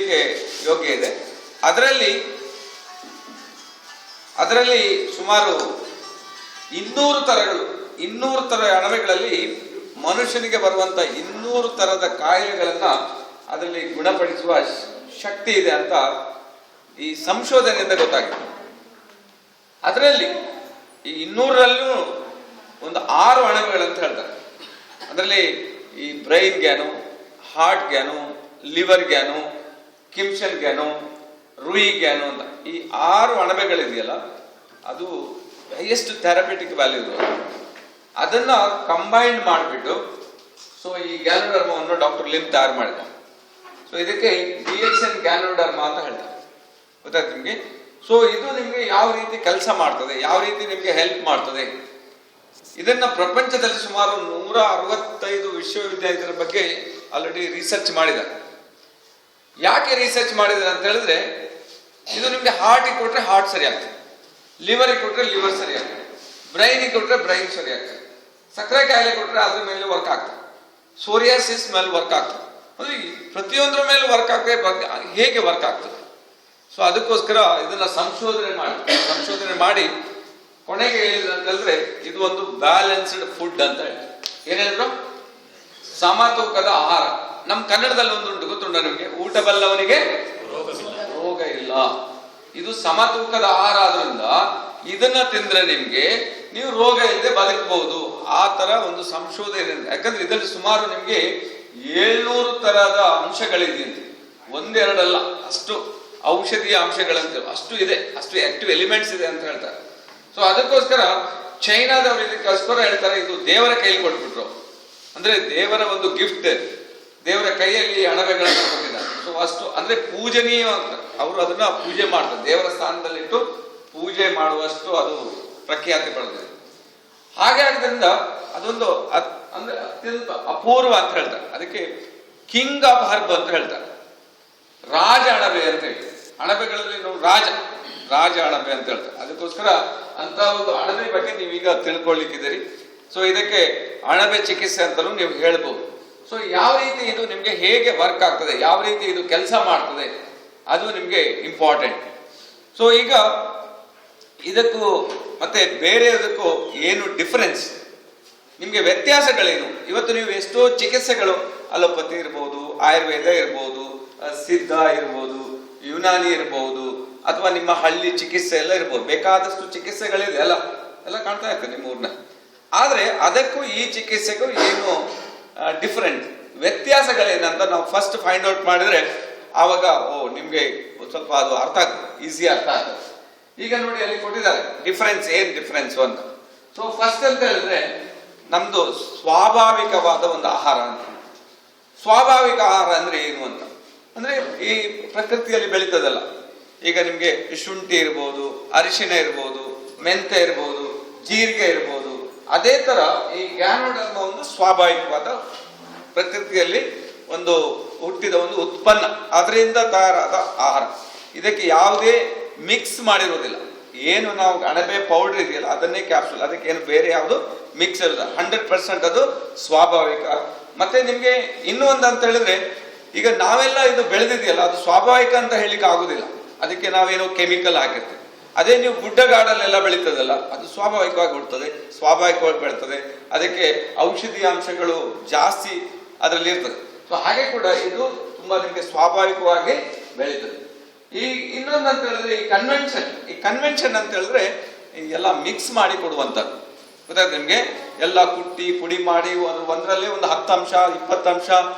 ತಿನ್ನಲಿಕ್ಕೆ ಯೋಗ್ಯ ಇದೆ. ಅದರಲ್ಲಿ ಸುಮಾರು 200 ತರಗಳು, 200 ತರ ಅಣಬೆಗಳಲ್ಲಿ ಮನುಷ್ಯನಿಗೆ ಬರುವಂತ 200 ತರದ ಕಾಯಿಲೆಗಳನ್ನ ಅದರಲ್ಲಿ ಗುಣಪಡಿಸುವ ಶಕ್ತಿ ಇದೆ ಅಂತ ಈ ಸಂಶೋಧನೆಯಿಂದ ಗೊತ್ತಾಗಿದೆ. ಅದರಲ್ಲಿ ಈ 200ರಲ್ಲೂ ಒಂದು 6 ಅಣಬೆಗಳಂತ ಹೇಳ್ತಾರೆ. ಅದರಲ್ಲಿ ಈ ಬ್ರೈನ್ ಗ್ಯಾನು, ಹಾರ್ಟ್ ಗ್ಯಾನು, ಲಿವರ್ ಗ್ಯಾನು, ಕಿಮ್ಸನ್ ಗ್ಯಾನು, ರೂಯಿ ಗ್ಯಾನು ಅಂತ ಈ 6 ಅಣಬೆಗಳಿದೆಯಲ್ಲ, ಅದು ಹೈಯೆಸ್ಟ್ ಥೆರಪೆಟಿಕ್ ವ್ಯಾಲ್ಯೂ ಇದೆ. ಅದನ್ನ ಕಂಬೈನ್ ಮಾಡಿಬಿಟ್ಟು ಸೊ ಈ ಗ್ಯಾನೋಡರ್ಮವನ್ನು ಡಾಕ್ಟರ್ ಲಿಮ್ ತಯಾರು ಮಾಡಿದ. ಸೊ ಇದಕ್ಕೆ DXN ಗ್ಯಾನೋಡರ್ಮ ಅಂತ ಹೇಳ್ತಾರೆ. ಗೊತ್ತಾಯ್ತು ನಿಮಗೆ? ಸೊ ಇದು ನಿಮಗೆ ಯಾವ ರೀತಿ ಕೆಲಸ ಮಾಡ್ತದೆ, ಯಾವ ರೀತಿ ನಿಮಗೆ ಹೆಲ್ಪ್ ಮಾಡ್ತದೆ, ಇದನ್ನ ಪ್ರಪಂಚದಲ್ಲಿ ಸುಮಾರು 165 ವಿಶ್ವವಿದ್ಯಾಲಯದ ಬಗ್ಗೆ ಆಲ್ರೆಡಿ ರಿಸರ್ಚ್ ಮಾಡಿದ್ದಾರೆ. ಯಾಕೆ ರಿಸರ್ಚ್ ಮಾಡಿದ್ದಾರೆ ಅಂತ ಹೇಳಿದ್ರೆ, ಇದು ನಿಮಗೆ ಹಾರ್ಟಿಗೆ ಕೊಟ್ರೆ ಹಾರ್ಟ್ ಸರಿ ಆಗ್ತದೆ, ಲಿವರಿಗೆ ಕೊಟ್ರೆ ಲಿವರ್ ಸರಿ ಆಗ್ತದೆ, ಬ್ರೈನಿಗೆ ಕೊಟ್ರೆ ಬ್ರೈನ್ ಸರಿ ಆಗ್ತದೆ, ಸಕ್ಕರೆ ಕಾಯಿಲೆ ಕೊಟ್ರೆ ಅದ್ರ ಮೇಲೆ ವರ್ಕ್ ಆಗ್ತದೆ, ಸೋರಿಯಾಸಿಸ್ ಮೇಲೆ ವರ್ಕ್ ಆಗ್ತದೆ. ಅಂದ್ರೆ ಪ್ರತಿಯೊಂದರ ಮೇಲೆ ವರ್ಕ್ ಆಗ್ತದೆ, ಹೇಗೆ ವರ್ಕ್ ಆಗ್ತದೆ. ಸೊ ಅದಕ್ಕೋಸ್ಕರ ಇದನ್ನ ಸಂಶೋಧನೆ ಮಾಡಿ ಕೊನೆಗೆ ಹೇಳಿದ್ರು ಅಂತ ಹೇಳಿದ್ರೆ, ಇದು ಒಂದು ಬ್ಯಾಲೆನ್ಸ್ಡ್ ಫುಡ್ ಅಂತ ಹೇಳಿ. ಏನ್ ಹೇಳಿದ್ರು? ಸಮತೂಕದ ಆಹಾರ. ನಮ್ ಕನ್ನಡದಲ್ಲಿ ಒಂದುಂಟು, ಗೊತ್ತುಂಟ ನಿಮ್ಗೆ? ಊಟ ಬಲ್ಲವನಿಗೆ ರೋಗ ಇಲ್ಲ. ಇದು ಸಮತೂಕದ ಆಹಾರ ಆದ್ರಿಂದ ಇದನ್ನ ತಿಂದ್ರೆ ನಿಮ್ಗೆ ನೀವು ರೋಗ ಇಲ್ಲದೆ ಬದುಕಬಹುದು. ಆ ತರ ಒಂದು ಸಂಶೋಧನೆ. ಯಾಕಂದ್ರೆ ಇದರಲ್ಲಿ ಸುಮಾರು ನಿಮ್ಗೆ 700 ತರಹದ ಅಂಶಗಳಿದೆ ಅಂತ, ಒಂದೆರಡಲ್ಲ, ಅಷ್ಟು ಔಷಧೀಯ ಅಂಶಗಳಂತ ಅಷ್ಟು ಇದೆ, ಅಷ್ಟು ಆಕ್ಟಿವ್ ಎಲಿಮೆಂಟ್ಸ್ ಇದೆ ಅಂತ ಹೇಳ್ತಾರೆ. ಸೊ ಅದಕ್ಕೋಸ್ಕರ ಚೈನಾದವರು ಇದಕ್ಕೋಸ್ಕರ ಹೇಳ್ತಾರೆ, ಇದು ದೇವರ ಕೈಯಲ್ಲಿ ಕೊಟ್ಬಿಟ್ರು. ಅಂದ್ರೆ ದೇವರ ಒಂದು ಗಿಫ್ಟ್, ದೇವರ ಕೈಯಲ್ಲಿ ಅಣಬೆಗಳನ್ನು ಕೊಟ್ಟಿದ್ದಾರೆ. ಸೊ ಅಷ್ಟು ಅಂದ್ರೆ ಪೂಜನೀಯ ಅಂತ ಅವರು ಅದನ್ನ ಪೂಜೆ ಮಾಡ್ತಾರೆ, ದೇವರ ಸ್ಥಾನದಲ್ಲಿಟ್ಟು ಪೂಜೆ ಮಾಡುವಷ್ಟು ಅದು ಪ್ರಖ್ಯಾತಿ ಪಡೆದಿದೆ. ಹಾಗೆ ಆದ್ದರಿಂದ ಅದೊಂದು ಅಂದ್ರೆ ಅತ್ಯಂತ ಅಪೂರ್ವ ಅಂತ ಹೇಳ್ತಾರೆ. ಅದಕ್ಕೆ ಕಿಂಗ್ ಆಫ್ ಹರ್ಬ್ ಅಂತ ಹೇಳ್ತಾರೆ, ರಾಜ ಅಣಬೆ ಅಂತ ಹೇಳಿ. ಅಣಬೆಗಳಲ್ಲಿ ನಾವು ರಾಜ ಅಣಬೆ ಅಂತ ಹೇಳ್ತಾರೆ. ಅದಕ್ಕೋಸ್ಕರ ಅಂತ ಒಂದು ಅಣಬೆ ಬಗ್ಗೆ ನೀವೀಗ ತಿಳ್ಕೊಳ್ಳಿಕ್ಕಿದ್ದೀರಿ. ಸೊ ಇದಕ್ಕೆ ಅಣಬೆ ಚಿಕಿತ್ಸೆ ಅಂತಲೂ ನೀವು ಹೇಳ್ಬೋದು. ಸೊ ಯಾವ ರೀತಿ ಇದು ನಿಮ್ಗೆ ಹೇಗೆ ವರ್ಕ್ ಆಗ್ತದೆ, ಯಾವ ರೀತಿ ಇದು ಕೆಲಸ ಮಾಡ್ತದೆ, ಅದು ನಿಮ್ಗೆ ಇಂಪಾರ್ಟೆಂಟ್. ಸೊ ಈಗ ಇದಕ್ಕೂ ಮತ್ತೆ ಬೇರೆದಕ್ಕೂ ಏನು ಡಿಫರೆನ್ಸ್, ನಿಮ್ಗೆ ವ್ಯತ್ಯಾಸಗಳೇನು? ಇವತ್ತು ನೀವು ಎಷ್ಟೋ ಚಿಕಿತ್ಸೆಗಳು, ಅಲೋಪತಿ ಇರ್ಬೋದು, ಆಯುರ್ವೇದ ಇರ್ಬೋದು, ಸಿದ್ಧ ಇರ್ಬೋದು, ಯುನಾನಿ ಇರ್ಬೋದು, ಅಥವಾ ನಿಮ್ಮ ಹಳ್ಳಿ ಚಿಕಿತ್ಸೆ ಎಲ್ಲ ಇರ್ಬೋದು, ಬೇಕಾದಷ್ಟು ಚಿಕಿತ್ಸೆಗಳಿದೆ ಎಲ್ಲ ಕಾಣ್ತಾ ಇರ್ತದೆ ನಿಮ್ಮ ಊರ್ನ. ಆದ್ರೆ ಅದಕ್ಕೂ ಈ ಚಿಕಿತ್ಸೆಗೂ ಏನು ಡಿಫರೆಂಟ್, ವ್ಯತ್ಯಾಸಗಳೇನಂತ ನಾವು ಫಸ್ಟ್ ಫೈಂಡ್ ಔಟ್ ಮಾಡಿದ್ರೆ ಆವಾಗ ನಿಮ್ಗೆ ಸ್ವಲ್ಪ ಅದು ಈಸಿ ಅರ್ಥ ಆಗ್ತದೆ. ಈಗ ನೋಡಿ ಅಲ್ಲಿ ಕೊಟ್ಟಿದ್ದಾರೆ ಏನ್ ಡಿಫರೆನ್ಸ್ ಅಂತ. ಸೊ ಫಸ್ಟ್ ಅಂತ ಹೇಳಿದ್ರೆ ನಮ್ದು ಸ್ವಾಭಾವಿಕವಾದ ಒಂದು ಆಹಾರ ಅಂತ. ಸ್ವಾಭಾವಿಕ ಆಹಾರ ಅಂದ್ರೆ ಏನು ಅಂತ ಅಂದ್ರೆ ಈ ಪ್ರಕೃತಿಯಲ್ಲಿ ಬೆಳೀತದಲ್ಲ. ಈಗ ನಿಮ್ಗೆ ಶುಂಠಿ ಇರ್ಬೋದು, ಅರಿಶಿನ ಇರ್ಬೋದು, ಮೆಂತೆ ಇರ್ಬೋದು, ಜೀರಿಗೆ ಇರ್ಬೋದು. ಅದೇ ತರ ಈ ಗ್ಯಾನೋಡರ್ಮ ಒಂದು ಸ್ವಾಭಾವಿಕವಾದ ಪ್ರಕೃತಿಯಲ್ಲಿ ಒಂದು ಹುಟ್ಟಿದ ಒಂದು ಉತ್ಪನ್ನ, ಅದರಿಂದ ತಯಾರಾದ ಆಹಾರ. ಇದಕ್ಕೆ ಯಾವುದೇ ಮಿಕ್ಸ್ ಮಾಡಿರೋದಿಲ್ಲ. ಏನು ನಾವು ಅಣಬೆ ಪೌಡರ್ ಇದೆಯಲ್ಲ ಅದನ್ನೇ ಕ್ಯಾಪ್ಸೂಲ್, ಅದಕ್ಕೆ ಏನು ಬೇರೆ ಯಾವುದು ಮಿಕ್ಸ್ ಇರೋದಿಲ್ಲ. 100% ಅದು ಸ್ವಾಭಾವಿಕ. ಮತ್ತೆ ನಿಮ್ಗೆ ಇನ್ನೂ ಒಂದು ಅಂತ ಹೇಳಿದ್ರೆ, ಈಗ ನಾವೆಲ್ಲ ಇದು ಬೆಳೆದಿದೆಯಲ್ಲ ಅದು ಸ್ವಾಭಾವಿಕ ಅಂತ ಹೇಳಿಕ್ಕೆ ಆಗುದಿಲ್ಲ, ಅದಕ್ಕೆ ನಾವೇನೋ ಕೆಮಿಕಲ್ ಹಾಕಿರ್ತೀವಿ. ಅದೇ ನೀವು ಗುಡ್ಡಗಾಡಲ್ಲೆಲ್ಲ ಬೆಳೀತದಲ್ಲ ಅದು ಸ್ವಾಭಾವಿಕವಾಗಿ ಹುಡ್ತದೆ, ಸ್ವಾಭಾವಿಕವಾಗಿ ಬೆಳ್ತದೆ, ಅದಕ್ಕೆ ಔಷಧೀಯ ಅಂಶಗಳು ಜಾಸ್ತಿ ಅದರಲ್ಲಿ ಇರ್ತದೆ. ಸೊ ಹಾಗೆ ಕೂಡ ಇದು ತುಂಬಾ ನಿಮಗೆ ಸ್ವಾಭಾವಿಕವಾಗಿ ಬೆಳೀತದೆ. ಈ ಇನ್ನೊಂದು ಅಂತ ಹೇಳಿದ್ರೆ ಈ ಕನ್ವೆನ್ಷನ್ ಅಂತ ಹೇಳಿದ್ರೆ ಎಲ್ಲ ಮಿಕ್ಸ್ ಮಾಡಿ ಕೊಡುವಂಥದ್ದು. ಗೊತ್ತಾಯ್ತು ನಿಮ್ಗೆ? ಎಲ್ಲ ಕುಟ್ಟಿ ಪುಡಿ ಮಾಡಿ ಒಂದರಲ್ಲೇ ಒಂದು 10 ಅಂಶ, 20 ಅಂಶ,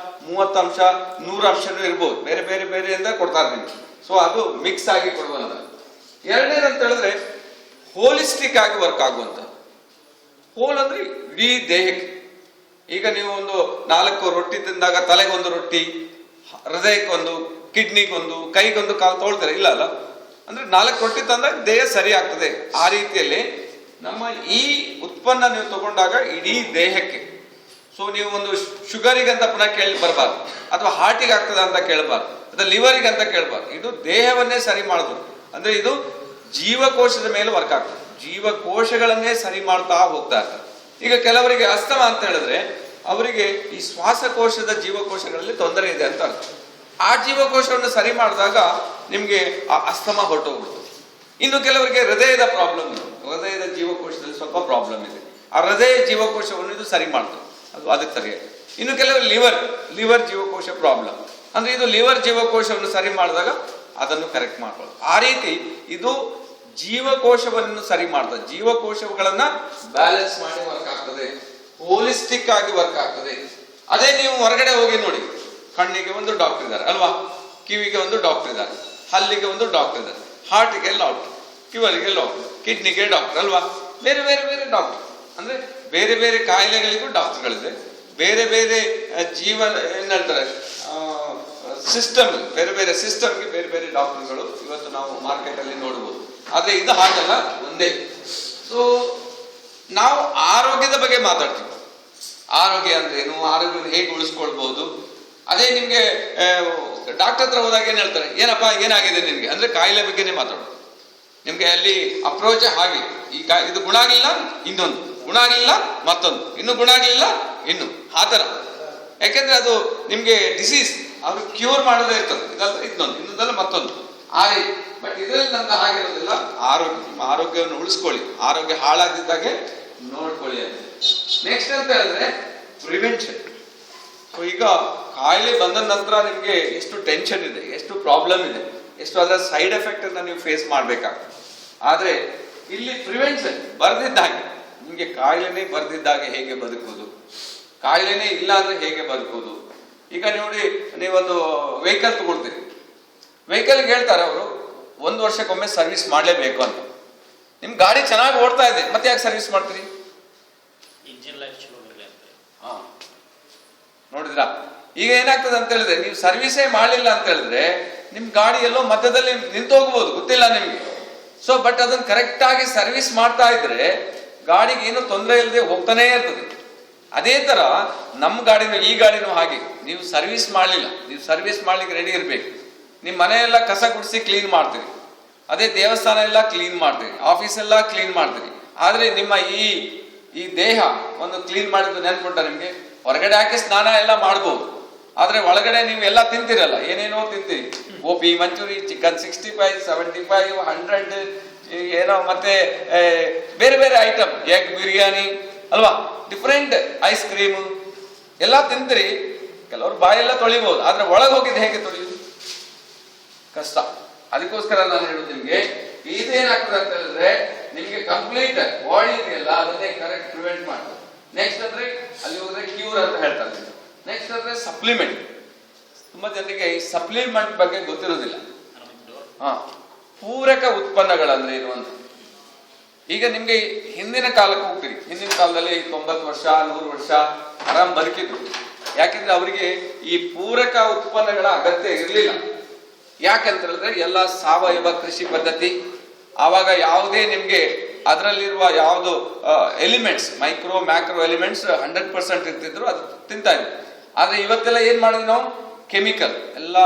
30 ಅಂಶ, 100 ಅಂಶನೂ ಇರ್ಬೋದು, ಬೇರೆ ಬೇರೆ ಬೇರೆಯಿಂದ ಕೊಡ್ತಾರೆ ನಿಮ್ಗೆ. ಸೊ ಅದು ಮಿಕ್ಸ್ ಆಗಿ ಕೊಡುವಂಥದ್ದು. ಎರಡನೇದಂತ ಹೇಳಿದ್ರೆ ಹೋಲಿಸ್ಟಿಕ್ ಆಗಿ ವರ್ಕ್ ಆಗುವಂತ. ಹೋಲ್ ಅಂದ್ರೆ ಇಡೀ ದೇಹಕ್ಕೆ. ಈಗ ನೀವು ಒಂದು 4 ರೊಟ್ಟಿ ತಿಂದಾಗ ತಲೆಗೊಂದು ರೊಟ್ಟಿ, ಹೃದಯಕ್ಕೊಂದು, ಕಿಡ್ನಿಗೊಂದು, ಕೈಗೊಂದು ಕಾಲು ತೊಳ್ತಾರೆ ಇಲ್ಲ ಅಲ್ಲ. ಅಂದ್ರೆ 4 ರೊಟ್ಟಿ ತಂದಾಗ ದೇಹ ಸರಿ ಆಗ್ತದೆ. ಆ ರೀತಿಯಲ್ಲಿ ನಮ್ಮ ಈ ಉತ್ಪನ್ನ ನೀವು ತಗೊಂಡಾಗ ಇಡೀ ದೇಹಕ್ಕೆ. ಸೊ ನೀವು ಒಂದು ಶುಗರಿಗಂತ ಪುನಃ ಕೇಳಿ ಬರಬಾರ್ದು, ಅಥವಾ ಹಾರ್ಟಿಗೆ ಆಗ್ತದ ಅಂತ ಕೇಳಬಾರ್ದು, ಅಥವಾ ಲಿವರಿಗೆ ಅಂತ ಕೇಳಬಾರ್ದು. ಇದು ದೇಹವನ್ನೇ ಸರಿ ಮಾಡೋದು. ಅಂದ್ರೆ ಇದು ಜೀವಕೋಶದ ಮೇಲೆ ವರ್ಕ್ ಆಗ್ತದೆ, ಜೀವಕೋಶಗಳನ್ನೇ ಸರಿ ಮಾಡ್ತಾ ಹೋಗ್ತಾ ಇರ್ತಾರೆ. ಈಗ ಕೆಲವರಿಗೆ ಅಸ್ತಮ ಅಂತ ಹೇಳಿದ್ರೆ ಅವರಿಗೆ ಈ ಶ್ವಾಸಕೋಶದ ಜೀವಕೋಶಗಳಲ್ಲಿ ತೊಂದರೆ ಇದೆ ಅಂತ ಅರ್ಥ. ಆ ಜೀವಕೋಶವನ್ನು ಸರಿ ಮಾಡಿದಾಗ ನಿಮಗೆ ಆ ಅಸ್ತಮ ಹೊರಟೋಗ್ಬಿಡ್ತು. ಇನ್ನು ಕೆಲವರಿಗೆ ಹೃದಯದ ಪ್ರಾಬ್ಲಮ್ ಇದೆ, ಹೃದಯದ ಜೀವಕೋಶದಲ್ಲಿ ಸ್ವಲ್ಪ ಪ್ರಾಬ್ಲಮ್ ಇದೆ, ಆ ಹೃದಯ ಜೀವಕೋಶವನ್ನು ಇದು ಸರಿ ಮಾಡ್ತದೆ, ಅದಕ್ಕೆ ಸರಿಯಾಗಿ. ಇನ್ನು ಕೆಲವರು ಲಿವರ್ ಜೀವಕೋಶ ಪ್ರಾಬ್ಲಮ್, ಅಂದ್ರೆ ಇದು ಲಿವರ್ ಜೀವಕೋಶವನ್ನು ಸರಿ ಮಾಡಿದಾಗ ಅದನ್ನು ಕರೆಕ್ಟ್ ಮಾಡ್ಕೊಳ್ಳೋದು. ಆ ರೀತಿ ಇದು ಜೀವಕೋಶವನ್ನು ಸರಿ ಮಾಡ್ತದೆ, ಜೀವಕೋಶಗಳನ್ನ ಬ್ಯಾಲೆನ್ಸ್ ಮಾಡಿ ವರ್ಕ್ ಆಗ್ತದೆ, ಹೋಲಿಸ್ಟಿಕ್ ಆಗಿ ವರ್ಕ್ ಆಗ್ತದೆ. ಅದೇ ನೀವು ಹೊರಗಡೆ ಹೋಗಿ ನೋಡಿ, ಕಣ್ಣಿಗೆ ಒಂದು ಡಾಕ್ಟರ್ ಇದ್ದಾರೆ ಅಲ್ವಾ, ಕಿವಿಗೆ ಒಂದು ಡಾಕ್ಟರ್ ಇದ್ದಾರೆ, ಹಲ್ಲಿಗೆ ಒಂದು ಡಾಕ್ಟರ್ ಇದ್ದಾರೆ, ಹಾರ್ಟಿಗೆ ಡಾಕ್ಟರ್, ಕಿವರಿಗೆ ಡಾಕ್ಟರ್, ಕಿಡ್ನಿಗೆ ಡಾಕ್ಟರ್ ಅಲ್ವಾ, ಬೇರೆ ಬೇರೆ ಬೇರೆ ಡಾಕ್ಟರ್. ಅಂದ್ರೆ ಬೇರೆ ಬೇರೆ ಕಾಯಿಲೆಗಳಿಗೂ ಡಾಕ್ಟರ್ಗಳಿದೆ, ಬೇರೆ ಬೇರೆ ಜೀವನ ಏನ್ ಹೇಳ್ತಾರೆ ಸಿಸ್ಟಮ್, ಬೇರೆ ಬೇರೆ ಸಿಸ್ಟಮ್ಗೆ ಬೇರೆ ಬೇರೆ ಡಾಕ್ಟರ್ಗಳು ಇವತ್ತು ನಾವು ಮಾರ್ಕೆಟ್ ಅಲ್ಲಿ ನೋಡಬಹುದು. ಆದ್ರೆ ಇದು ಹಾಗಲ್ಲ, ಒಂದೇ. ಸೊ ನಾವು ಆರೋಗ್ಯದ ಬಗ್ಗೆ ಮಾತಾಡ್ತೀವಿ. ಆರೋಗ್ಯ ಅಂದ್ರೆ ಏನು, ಆರೋಗ್ಯ ಹೇಗೆ ಉಳಿಸ್ಕೊಳ್ಬಹುದು. ಅದೇ ನಿಮ್ಗೆ ಡಾಕ್ಟರ್ ಹತ್ರ ಹೋದಾಗ ಏನ್ ಹೇಳ್ತಾರೆ, ಏನಪ್ಪಾ ಏನಾಗಿದೆ ನಿನ್ಗೆ ಅಂದ್ರೆ ಕಾಯಿಲೆ ಬಗ್ಗೆನೇ ಮಾತಾಡೋದು. ನಿಮ್ಗೆ ಅಲ್ಲಿ ಅಪ್ರೋಚ್ ಹಾಗೆ, ಈಗ ಇದು ಗುಣ ಆಗಿಲ್ಲ ಇನ್ನೊಂದು, ಗುಣ ಆಗಿಲ್ಲ ಮತ್ತೊಂದು, ಇನ್ನು ಗುಣ ಆಗಿಲ್ಲ ಇನ್ನು, ಆ ತರ. ಯಾಕೆಂದ್ರೆ ಅದು ನಿಮ್ಗೆ ಡಿಸೀಸ್ ಅವ್ರು ಕ್ಯೂರ್ ಮಾಡೋದೇ ಇರ್ತದೆ, ಇದಲ್ಲ ಇನ್ನೊಂದು, ಇನ್ನೊಂದಲ್ಲ ಮತ್ತೊಂದು, ಆ ರೀತಿ. ಬಟ್ ಇದರಲ್ಲಿ ನಮ್ಗೆ ಹಾಗಿರೋದಿಲ್ಲ. ಆರೋಗ್ಯ, ನಿಮ್ಮ ಆರೋಗ್ಯವನ್ನು ಉಳಿಸ್ಕೊಳ್ಳಿ, ಆರೋಗ್ಯ ಹಾಳಾಗಿದ್ದಾಗೆ ನೋಡ್ಕೊಳ್ಳಿ ಅಂತ. ನೆಕ್ಸ್ಟ್ ಅಂತ ಹೇಳಿದ್ರೆ ಪ್ರಿವೆನ್ಷನ್. ಸೊ ಈಗ ಕಾಯಿಲೆ ಬಂದ ನಂತರ ನಿಮ್ಗೆ ಎಷ್ಟು ಟೆನ್ಷನ್ ಇದೆ, ಎಷ್ಟು ಪ್ರಾಬ್ಲಮ್ ಇದೆ, ಎಷ್ಟು ಅದರ ಸೈಡ್ ಎಫೆಕ್ಟ್ ಅನ್ನ ನೀವು ಫೇಸ್ ಮಾಡ್ಬೇಕಾಗ್ತದೆ. ಆದ್ರೆ ಇಲ್ಲಿ ಪ್ರಿವೆನ್ಷನ್ ಬರ್ದಿದ್ದಾಗೆ, ನಿಮ್ಗೆ ಕಾಯಿಲೆನೇ ಬರ್ದಿದ್ದಾಗೆ ಹೇಗೆ ಬದುಕುವುದು, ಕಾಯಿಲೆನೇ ಇಲ್ಲ ಅಂದ್ರೆ ಹೇಗೆ ಬದುಕುವುದು. ಈಗ ನೋಡಿ, ನೀವೊಂದು ವೆಹಿಕಲ್ ತಗೊಳ್ತೀರಿ, ವೆಹಿಕಲ್ಗೆ ಹೇಳ್ತಾರೆ ಅವರು 1 ವರ್ಷಕ್ಕೊಮ್ಮೆ ಸರ್ವಿಸ್ ಮಾಡಲೇಬೇಕು ಅಂತ. ನಿಮ್ ಗಾಡಿ ಚೆನ್ನಾಗಿ ಓಡ್ತಾ ಇದೆ, ಮತ್ತೆ ಯಾಕೆ ಸರ್ವಿಸ್ ಮಾಡ್ತೀರಿ? ನೋಡಿದ್ರಾ, ಈಗ ಏನಾಗ್ತದೆ ಅಂತ ಹೇಳಿದ್ರೆ, ನೀವು ಸರ್ವಿಸೇ ಮಾಡಲಿಲ್ಲ ಅಂತ ಹೇಳಿದ್ರೆ ನಿಮ್ ಗಾಡಿ ಎಲ್ಲೋ ಮಧ್ಯದಲ್ಲಿ ನಿಂತು ಹೋಗ್ಬೋದು, ಗೊತ್ತಿಲ್ಲ ನಿಮ್ಗೆ. ಸೊ ಬಟ್ ಅದನ್ನ ಕರೆಕ್ಟ್ ಆಗಿ ಸರ್ವಿಸ್ ಮಾಡ್ತಾ ಇದ್ರೆ ಗಾಡಿಗೆ ಏನು ತೊಂದರೆ ಇಲ್ಲದೆ ಹೋಗ್ತಾನೆ ಇರ್ತದೆ. ಅದೇ ತರ ನಮ್ಮ ಗಾಡಿನೂ, ಈ ಗಾಡಿನೂ ಹಾಗೆ. ನೀವು ಸರ್ವಿಸ್ ಮಾಡಲಿಲ್ಲ, ನೀವು ಸರ್ವಿಸ್ ಮಾಡ್ಲಿಕ್ಕೆ ರೆಡಿ ಇರ್ಬೇಕು. ನಿಮ್ಮ ಮನೆಯೆಲ್ಲ ಕಸ ಗುಡಿಸಿ ಕ್ಲೀನ್ ಮಾಡ್ತೀರಿ, ಅದೇ ದೇವಸ್ಥಾನ ಎಲ್ಲ ಕ್ಲೀನ್ ಮಾಡ್ತೀರಿ, ಆಫೀಸ್ ಎಲ್ಲ ಕ್ಲೀನ್ ಮಾಡ್ತೀರಿ. ಆದ್ರೆ ನಿಮ್ಮ ಈ ದೇಹ ಒಂದು ಕ್ಲೀನ್ ಮಾಡಿದ್ದು ನೆನ್ಪುಂಟ ನಿಮ್ಗೆ? ಹೊರಗಡೆ ಹಾಕಿ ಸ್ನಾನ ಎಲ್ಲ ಮಾಡ್ಬೋದು, ಆದ್ರೆ ಒಳಗಡೆ ನೀವು ಎಲ್ಲ ತಿಂತೀರಲ್ಲ, ಏನೇನೋ ತಿಂತೀರಿ, ಗೋಪಿ ಮಂಚೂರಿ, ಚಿಕನ್ 65, 75, 100 ಏನೋ, ಮತ್ತೆ ಬೇರೆ ಬೇರೆ ಐಟಮ್, ಎಗ್ ಬಿರಿಯಾನಿ ಅಲ್ವಾ, ಡಿಫ್ರೆಂಟ್ ಐಸ್ ಕ್ರೀಮ್ ಎಲ್ಲ ತಿಂತೀರಿ. ಕೆಲವರು ಬಾಯೆಲ್ಲ ತೊಳಿಬಹುದು, ಆದ್ರೆ ಒಳಗೆ ಹೋಗಿದ್ದು ಹೇಗೆ ತೊಳೆಯುದು? ಕಷ್ಟ. ಅದಕ್ಕೋಸ್ಕರ ನಾನು ಹೇಳುದು ನಿಮ್ಗೆ, ಇದೇನಾಗ್ತದೆ ಅಂತ ಹೇಳಿದ್ರೆ ನಿಮ್ಗೆ ಕಂಪ್ಲೀಟ್ ಬಾಡಿ ಇದೆಯಲ್ಲ ಅದನ್ನೇ ಕರೆಕ್ಟ್ ಪ್ರಿವೆಂಟ್ ಮಾಡ್ತದೆ. ನೆಕ್ಸ್ಟ್ ಅಂದ್ರೆ ಅಲ್ಲಿ ಹೋದ್ರೆ ಕ್ಯೂರ್ ಅಂತ ಹೇಳ್ತಾರೆ. ನೆಕ್ಸ್ಟ್ ಅಂದ್ರೆ ಸಪ್ಲಿಮೆಂಟ್. ತುಂಬಾ ಜನರಿಗೆ ಈ ಸಪ್ಲಿಮೆಂಟ್ ಬಗ್ಗೆ ಗೊತ್ತಿರೋದಿಲ್ಲ. ಪೂರಕ ಉತ್ಪನ್ನಗಳಂದ್ರೆ ಏನು ಅಂತ. ಈಗ ನಿಮ್ಗೆ ಹಿಂದಿನ ಕಾಲಕ್ಕೆ ಹೋಗ್ತೀರಿ, ಹಿಂದಿನ ಕಾಲದಲ್ಲಿ 90 ವರ್ಷ 100 ವರ್ಷ ಆರಾಮ್ ಬದುಕಿದ್ರು. ಯಾಕೆಂದ್ರೆ ಅವರಿಗೆ ಈ ಪೂರಕ ಉತ್ಪನ್ನಗಳ ಅಗತ್ಯ ಇರಲಿಲ್ಲ. ಯಾಕಂತ ಹೇಳಿದ್ರೆ ಎಲ್ಲ ಸಾವಯವ ಕೃಷಿ ಪದ್ಧತಿ. ಆವಾಗ ಯಾವುದೇ ನಿಮ್ಗೆ ಅದರಲ್ಲಿರುವ ಯಾವುದು ಎಲಿಮೆಂಟ್ಸ್, ಮೈಕ್ರೋ ಮ್ಯಾಕ್ರೋ ಎಲಿಮೆಂಟ್ಸ್ 100% ಇರ್ತಿದ್ರು, ಅದು ತಿಂತಾ ಇದ್ರು. ಆದ್ರೆ ಇವತ್ತೆಲ್ಲ ಏನ್ ಮಾಡಿದ್ವಿ ನಾವು? ಕೆಮಿಕಲ್ ಎಲ್ಲ,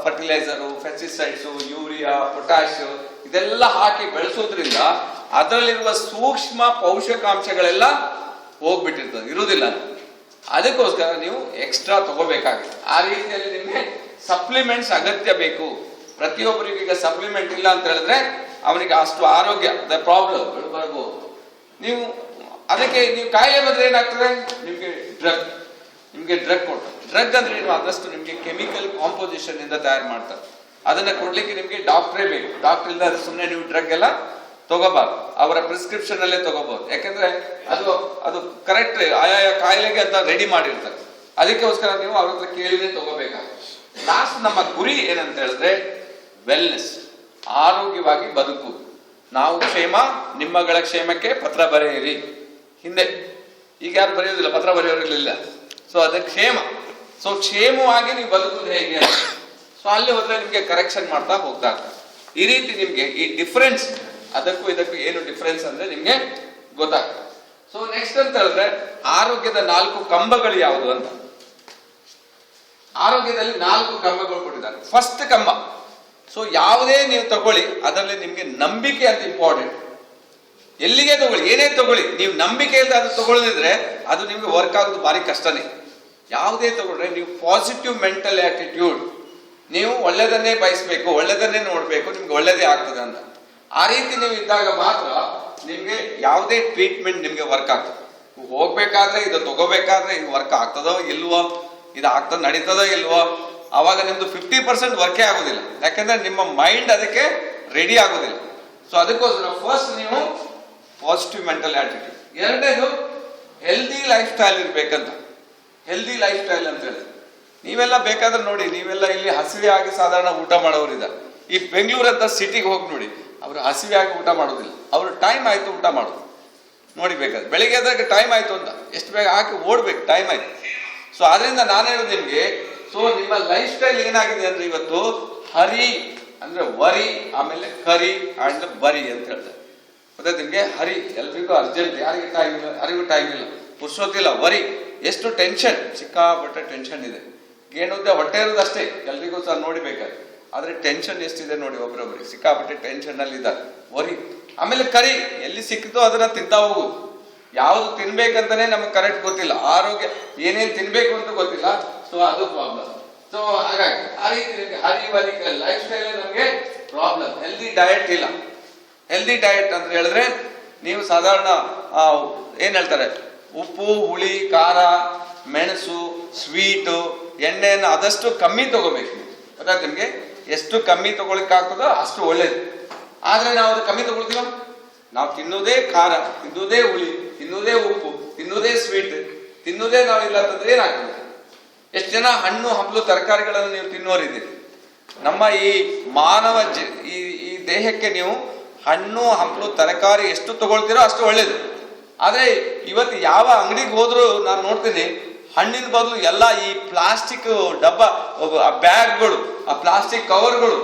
ಫರ್ಟಿಲೈಸರು, ಪೆಸ್ಟಿಸೈಡ್ಸು, ಯೂರಿಯಾ, ಪೊಟ್ಯಾಶ್ ಇದೆಲ್ಲ ಹಾಕಿ ಬೆಳೆಸೋದ್ರಿಂದ ಅದರಲ್ಲಿರುವ ಸೂಕ್ಷ್ಮ ಪೋಷಕಾಂಶಗಳೆಲ್ಲ ಹೋಗ್ಬಿಟ್ಟಿರ್ತದೆ, ಇರುವುದಿಲ್ಲ. ಅದಕ್ಕೋಸ್ಕರ ನೀವು ಎಕ್ಸ್ಟ್ರಾ ತಗೋಬೇಕಾಗುತ್ತೆ. ಆ ರೀತಿಯಲ್ಲಿ ನಿಮ್ಗೆ ಸಪ್ಲಿಮೆಂಟ್ಸ್ ಅಗತ್ಯ ಬೇಕು. ಪ್ರತಿಯೊಬ್ಬರಿಗೂ ಈಗ ಸಪ್ಲಿಮೆಂಟ್ ಇಲ್ಲ ಅಂತ ಹೇಳಿದ್ರೆ ಅವನಿಗೆ ಅಷ್ಟು ಆರೋಗ್ಯ ಪ್ರಾಬ್ಲಮ್ ಬರ್ಬೋದು. ನೀವು ಅದಕ್ಕೆ ನೀವು ಕಾಯಿಲೆ ಬಂದ್ರೆ ಏನಾಗ್ತದೆ? ನಿಮ್ಗೆ ಡ್ರಗ್ ಕೊಡ್ತಾರೆ. ಡ್ರಗ್ ಅಂದ್ರೆ ಏನು? ಆದಷ್ಟು ನಿಮ್ಗೆ ಕೆಮಿಕಲ್ ಕಾಂಪೋಸಿಷನ್ ಇಂದ ತಯಾರು ಮಾಡ್ತಾರೆ. ಅದನ್ನ ಕೊಡ್ಲಿಕ್ಕೆ ನಿಮ್ಗೆ ಡಾಕ್ಟ್ರೇ ಬೇಕು. ಡಾಕ್ಟರ್ ಇಲ್ಲದ್ರೆ ಸುಮ್ಮನೆ ನೀವು ಡ್ರಗ್ ಎಲ್ಲ ತಗೋಬಾರ್ದು, ಅವರ ಪ್ರಿಸ್ಕ್ರಿಪ್ಷನ್ ಅಲ್ಲೇ ತಗೋಬಹುದು. ಯಾಕಂದ್ರೆ ಅದು ಕರೆಕ್ಟ್ ಆಯಾ ಕಾಯಿಲೆಗೆ ಅಂತ ರೆಡಿ ಮಾಡಿರ್ತಾರೆ. ಅದಕ್ಕೋಸ್ಕರ ನೀವು ಅವ್ರ ಹತ್ರ ಕೇಳಿದ್ರೆ ತಗೋಬೇಕಾಗುತ್ತೆ. ಲಾಸ್ಟ್ ನಮ್ಮ ಗುರಿ ಏನಂತ ಹೇಳಿದ್ರೆ ವೆಲ್ನೆಸ್, ಆರೋಗ್ಯವಾಗಿ ಬದುಕು. ನಾವು ಕ್ಷೇಮ, ನಿಮ್ಮಗಳ ಕ್ಷೇಮಕ್ಕೆ ಪತ್ರ ಬರೆಯಿರಿ. ಹಿಂದೆ ಈಗ ಯಾರು ಬರೆಯೋದಿಲ್ಲ, ಪತ್ರ ಬರೆಯೋರಿರ್ಲಿಲ್ಲ. ಸೊ ಅದ ಕ್ಷೇಮ. ಸೊ ಕ್ಷೇಮವಾಗಿ ನೀವು ಬದುಕುದು ಹೇಗೆ? ಸೊ ಅಲ್ಲಿ ಹೋದ್ರೆ ನಿಮ್ಗೆ ಕರೆಕ್ಷನ್ ಮಾಡ್ತಾ ಹೋಗ್ತಾ ಇರ್ತಾರೆ. ಈ ರೀತಿ ನಿಮ್ಗೆ ಈ ಡಿಫರೆನ್ಸ್, ಅದಕ್ಕೂ ಇದಕ್ಕೂ ಏನು ಡಿಫರೆನ್ಸ್ ಅಂದ್ರೆ ನಿಮ್ಗೆ ಗೊತ್ತಾಗ್ತದೆ. ಸೊ ನೆಕ್ಸ್ಟ್ ಅಂತ ಹೇಳಿದ್ರೆ ಆರೋಗ್ಯದ 4 ಕಂಬಗಳು ಯಾವುದು ಅಂತ. ಆರೋಗ್ಯದಲ್ಲಿ 4 ಕಂಬಗಳು ಕೊಟ್ಟಿದ್ದಾರೆ. ಫಸ್ಟ್ ಕಂಬ, ಸೊ ಯಾವುದೇ ನೀವು ತಗೊಳ್ಳಿ ಅದರಲ್ಲಿ ನಿಮ್ಗೆ ನಂಬಿಕೆ ಅಂತ ಇಂಪಾರ್ಟೆಂಟ್. ಎಲ್ಲಿಗೆ ತಗೊಳ್ಳಿ, ಏನೇ ತಗೊಳ್ಳಿ, ನೀವು ನಂಬಿಕೆಯಿಂದ ಅದು ತಗೊಳ್ಳದಿದ್ರೆ ಅದು ನಿಮ್ಗೆ ವರ್ಕ್ ಆಗೋದು ಭಾರಿ ಕಷ್ಟನೇ. ಯಾವುದೇ ತಗೊಂಡ್ರೆ ನೀವು ಪಾಸಿಟಿವ್ ಮೆಂಟಲ್ ಆಟಿಟ್ಯೂಡ್, ನೀವು ಒಳ್ಳೆಯದನ್ನೇ ಬಯಸಬೇಕು, ಒಳ್ಳೆಯದನ್ನೇ ನೋಡಬೇಕು, ನಿಮ್ಗೆ ಒಳ್ಳೆಯದೇ ಆಗ್ತದೆ ಅಂತ. ಆ ರೀತಿ ನೀವು ಇದ್ದಾಗ ಮಾತ್ರ ನಿಮ್ಗೆ ಯಾವುದೇ ಟ್ರೀಟ್ಮೆಂಟ್ ನಿಮ್ಗೆ ವರ್ಕ್ ಆಗ್ತದೆ. ಹೋಗ್ಬೇಕಾದ್ರೆ ಇದು ತಗೋಬೇಕಾದ್ರೆ ಇದು ವರ್ಕ್ ಆಗ್ತದೋ ಇಲ್ವೋ, ಇದು ಆಗ್ತದ ನಡೀತದೋ ಇಲ್ವೋ, ಅವಾಗ ನಿಮ್ದು 50% ವರ್ಕೇ ಆಗೋದಿಲ್ಲ. ಯಾಕಂದ್ರೆ ನಿಮ್ಮ ಮೈಂಡ್ ಅದಕ್ಕೆ ರೆಡಿ ಆಗೋದಿಲ್ಲ. ಸೊ ಅದಕ್ಕೋಸ್ಕರ ಫಸ್ಟ್ ನೀವು ಪಾಸಿಟಿವ್ ಮೆಂಟಲ್ ಆಟಿಟ್ಯೂಡ್. ಎರಡನೇದು ಹೆಲ್ದಿ ಲೈಫ್ ಸ್ಟೈಲ್ ಇರ್ಬೇಕಂತ. ಹೆಲ್ದಿ ಲೈಫ್ ಸ್ಟೈಲ್ ಅಂತ ಹೇಳಿದ್ರೆ ನೀವೆಲ್ಲ ಬೇಕಾದ್ರೆ ನೋಡಿ, ನೀವೆಲ್ಲ ಇಲ್ಲಿ ಹಸಿವೆ ಆಗಿ ಸಾಧಾರಣ ಊಟ ಮಾಡೋರಿದ್ದಾರೆ. ಈ ಬೆಂಗಳೂರು ಅಂತ ಸಿಟಿಗೆ ಹೋಗಿ ನೋಡಿ, ಅವರು ಹಸಿವೆ ಆಗಿ ಊಟ ಮಾಡೋದಿಲ್ಲ. ಅವರು ಟೈಮ್ ಆಯ್ತು ಊಟ ಮಾಡೋದು ನೋಡಿ, ಬೇಕಾದ್ರೆ ಬೆಳಿಗ್ಗೆ ಎದ್ದಾಗ ಟೈಮ್ ಆಯ್ತು ಅಂತ ಎಷ್ಟು ಬೇಗ ಹಾಕಿ ಓಡ್ಬೇಕು, ಟೈಮ್ ಆಯ್ತು. ಸೊ ಅದರಿಂದ ನಾನು ಹೇಳೋದು ನಿಮ್ಗೆ, ಸೊ ನಿಮ್ಮ ಲೈಫ್ ಸ್ಟೈಲ್ ಏನಾಗಿದೆ ಅಂದ್ರೆ ಇವತ್ತು ಹರಿ ಅಂದ್ರೆ ವರಿ, ಆಮೇಲೆ ಕರಿ ಅಂಡ್ ಬರಿ ಅಂತ ಹೇಳ್ತಾರೆ. ಮತ್ತೆ ನಿಮ್ಗೆ ಹರಿ ಎಲ್ರಿಗೂ ಅರ್ಜೆಂಟ್, ಯಾರಿಗೆ ಟೈಮ್ ಇಲ್ಲ, ಯಾರಿಗೂ ಟೈಮ್ ಇಲ್ಲ, ಪುರ್ಸೋತಿಲ್ಲ. ವರಿ ಎಷ್ಟು ಟೆನ್ಷನ್, ಸಿಕ್ಕಾಪಟ್ಟೆ ಟೆನ್ಷನ್ ಇದೆ. ಏನುದ್ದೆ ಹೊಟ್ಟೆ ಇರೋದು ಅಷ್ಟೇ, ಎಲ್ರಿಗೂ ಸಹ ನೋಡಿಬೇಕಾದ್ರೆ. ಆದ್ರೆ ಟೆನ್ಷನ್ ಎಷ್ಟಿದೆ ನೋಡಿ, ಒಬ್ರೊಬ್ರಿಗೆ ಸಿಕ್ಕಾಪಟ್ಟೆ ಟೆನ್ಷನ್ ಅಲ್ಲಿ ಇದ್ದಾರೆ. ವರಿ. ಆಮೇಲೆ ಕರಿ, ಎಲ್ಲಿ ಸಿಕ್ಕಿತೋ ಅದನ್ನ ತಿಂತಾ ಹೋಗುದು. ಯಾವ್ದು ತಿನ್ಬೇಕಂತಾನೆ ನಮ್ಗೆ ಕರೆಕ್ಟ್ ಗೊತ್ತಿಲ್ಲ, ಆರೋಗ್ಯ ಏನೇನ್ ತಿನ್ಬೇಕು ಅಂತ ಗೊತ್ತಿಲ್ಲ. ಸೊ ಅದು ಪ್ರಾಬ್ಲಮ್. ಸೊ ಹಾಗಾಗಿ ಆ ರೀತಿ ಹರಿ ಬರಿ ಲೈಫ್ ಸ್ಟೈಲ್ ನಮ್ಗೆ ಪ್ರಾಬ್ಲಮ್. ಹೆಲ್ದಿ ಡಯಟ್ ಇಲ್ಲ. ಹೆಲ್ದಿ ಡಯಟ್ ಅಂತ ಹೇಳಿದ್ರೆ ನೀವು ಸಾಧಾರಣ ಏನ್ ಹೇಳ್ತಾರೆ, ಉಪ್ಪು, ಹುಳಿ, ಖಾರ, ಮೆಣಸು, ಸ್ವೀಟು, ಎಣ್ಣೆಯನ್ನು ಆದಷ್ಟು ಕಮ್ಮಿ ತಗೋಬೇಕು. ಗೊತ್ತಾಯ್ತು ನಿಮ್ಗೆ? ಎಷ್ಟು ಕಮ್ಮಿ ತಗೊಳಿಕ್ ಆಗ್ತದೋ ಅಷ್ಟು ಒಳ್ಳೇದು. ಆದ್ರೆ ನಾವು ಅದು ಕಮ್ಮಿ ತಗೊಳ್ತೀವ. ನಾವು ತಿನ್ನೋದೇ ಖಾರ, ತಿನ್ನೋದೇ ಹುಳಿ, ತಿನ್ನೋದೇ ಉಪ್ಪು, ತಿನ್ನೋದೇ ಸ್ವೀಟ್, ತಿನ್ನೋದೇ ನಾವಿಲ್ಲ ಅಂತಂದ್ರೆ ಏನಾಗ್ತದೆ? ಎಷ್ಟು ಜನ ಹಣ್ಣು ಹಂಪಲು ತರಕಾರಿಗಳನ್ನು ನೀವು ತಿನ್ನೋರಿದ್ದೀರಿ. ನಮ್ಮ ಈ ಮಾನವ ಈ ದೇಹಕ್ಕೆ ನೀವು ಹಣ್ಣು ಹಂಪಲು ತರಕಾರಿ ಎಷ್ಟು ತಗೊಳ್ತೀರೋ ಅಷ್ಟು ಒಳ್ಳೇದು. ಆದ್ರೆ ಇವತ್ತು ಯಾವ ಅಂಗಡಿಗೆ ಹೋದ್ರು ನಾನು ನೋಡ್ತೀನಿ, ಹಣ್ಣಿನ ಬದಲು ಎಲ್ಲ ಈ ಪ್ಲಾಸ್ಟಿಕ್ ಡಬ್ಬ, ಆ ಬ್ಯಾಗ್ಗಳು, ಆ ಪ್ಲಾಸ್ಟಿಕ್ ಕವರ್ಗಳು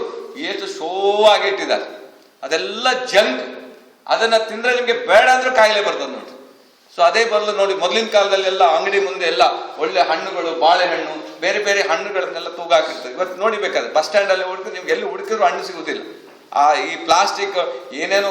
ಎಷ್ಟು ಶೋ ಆಗಿ ಇಟ್ಟಿದ್ದಾರೆ. ಅದೆಲ್ಲ ಜಂಕ್. ಅದನ್ನ ತಿಂದ್ರೆ ನಿಮ್ಗೆ ಬೇಡ ಅಂದ್ರೆ ಕಾಯಿಲೆ ಬರ್ತದೆ ನೋಡಿ. ಸೊ ಅದೇ ಬದಲು ನೋಡಿ, ಮೊದಲಿನ ಕಾಲದಲ್ಲಿ ಎಲ್ಲ ಅಂಗಡಿ ಮುಂದೆ ಎಲ್ಲ ಒಳ್ಳೆ ಹಣ್ಣುಗಳು, ಬಾಳೆಹಣ್ಣು, ಬೇರೆ ಬೇರೆ ಹಣ್ಣುಗಳನ್ನೆಲ್ಲ ತೂಗ ಹಾಕಿರ್ತದೆ. ಇವತ್ತು ನೋಡಿ ಬೇಕಾದ್ರೆ ಬಸ್ ಸ್ಟ್ಯಾಂಡ್ ಅಲ್ಲಿ ಹುಡುಕಿ ನಿಮ್ಗೆ ಎಲ್ಲಿ ಹುಡುಕಿದ್ರು ಹಣ್ಣು ಸಿಗುದಿಲ್ಲ. ಈ ಪ್ಲಾಸ್ಟಿಕ್ ಏನೇನೋ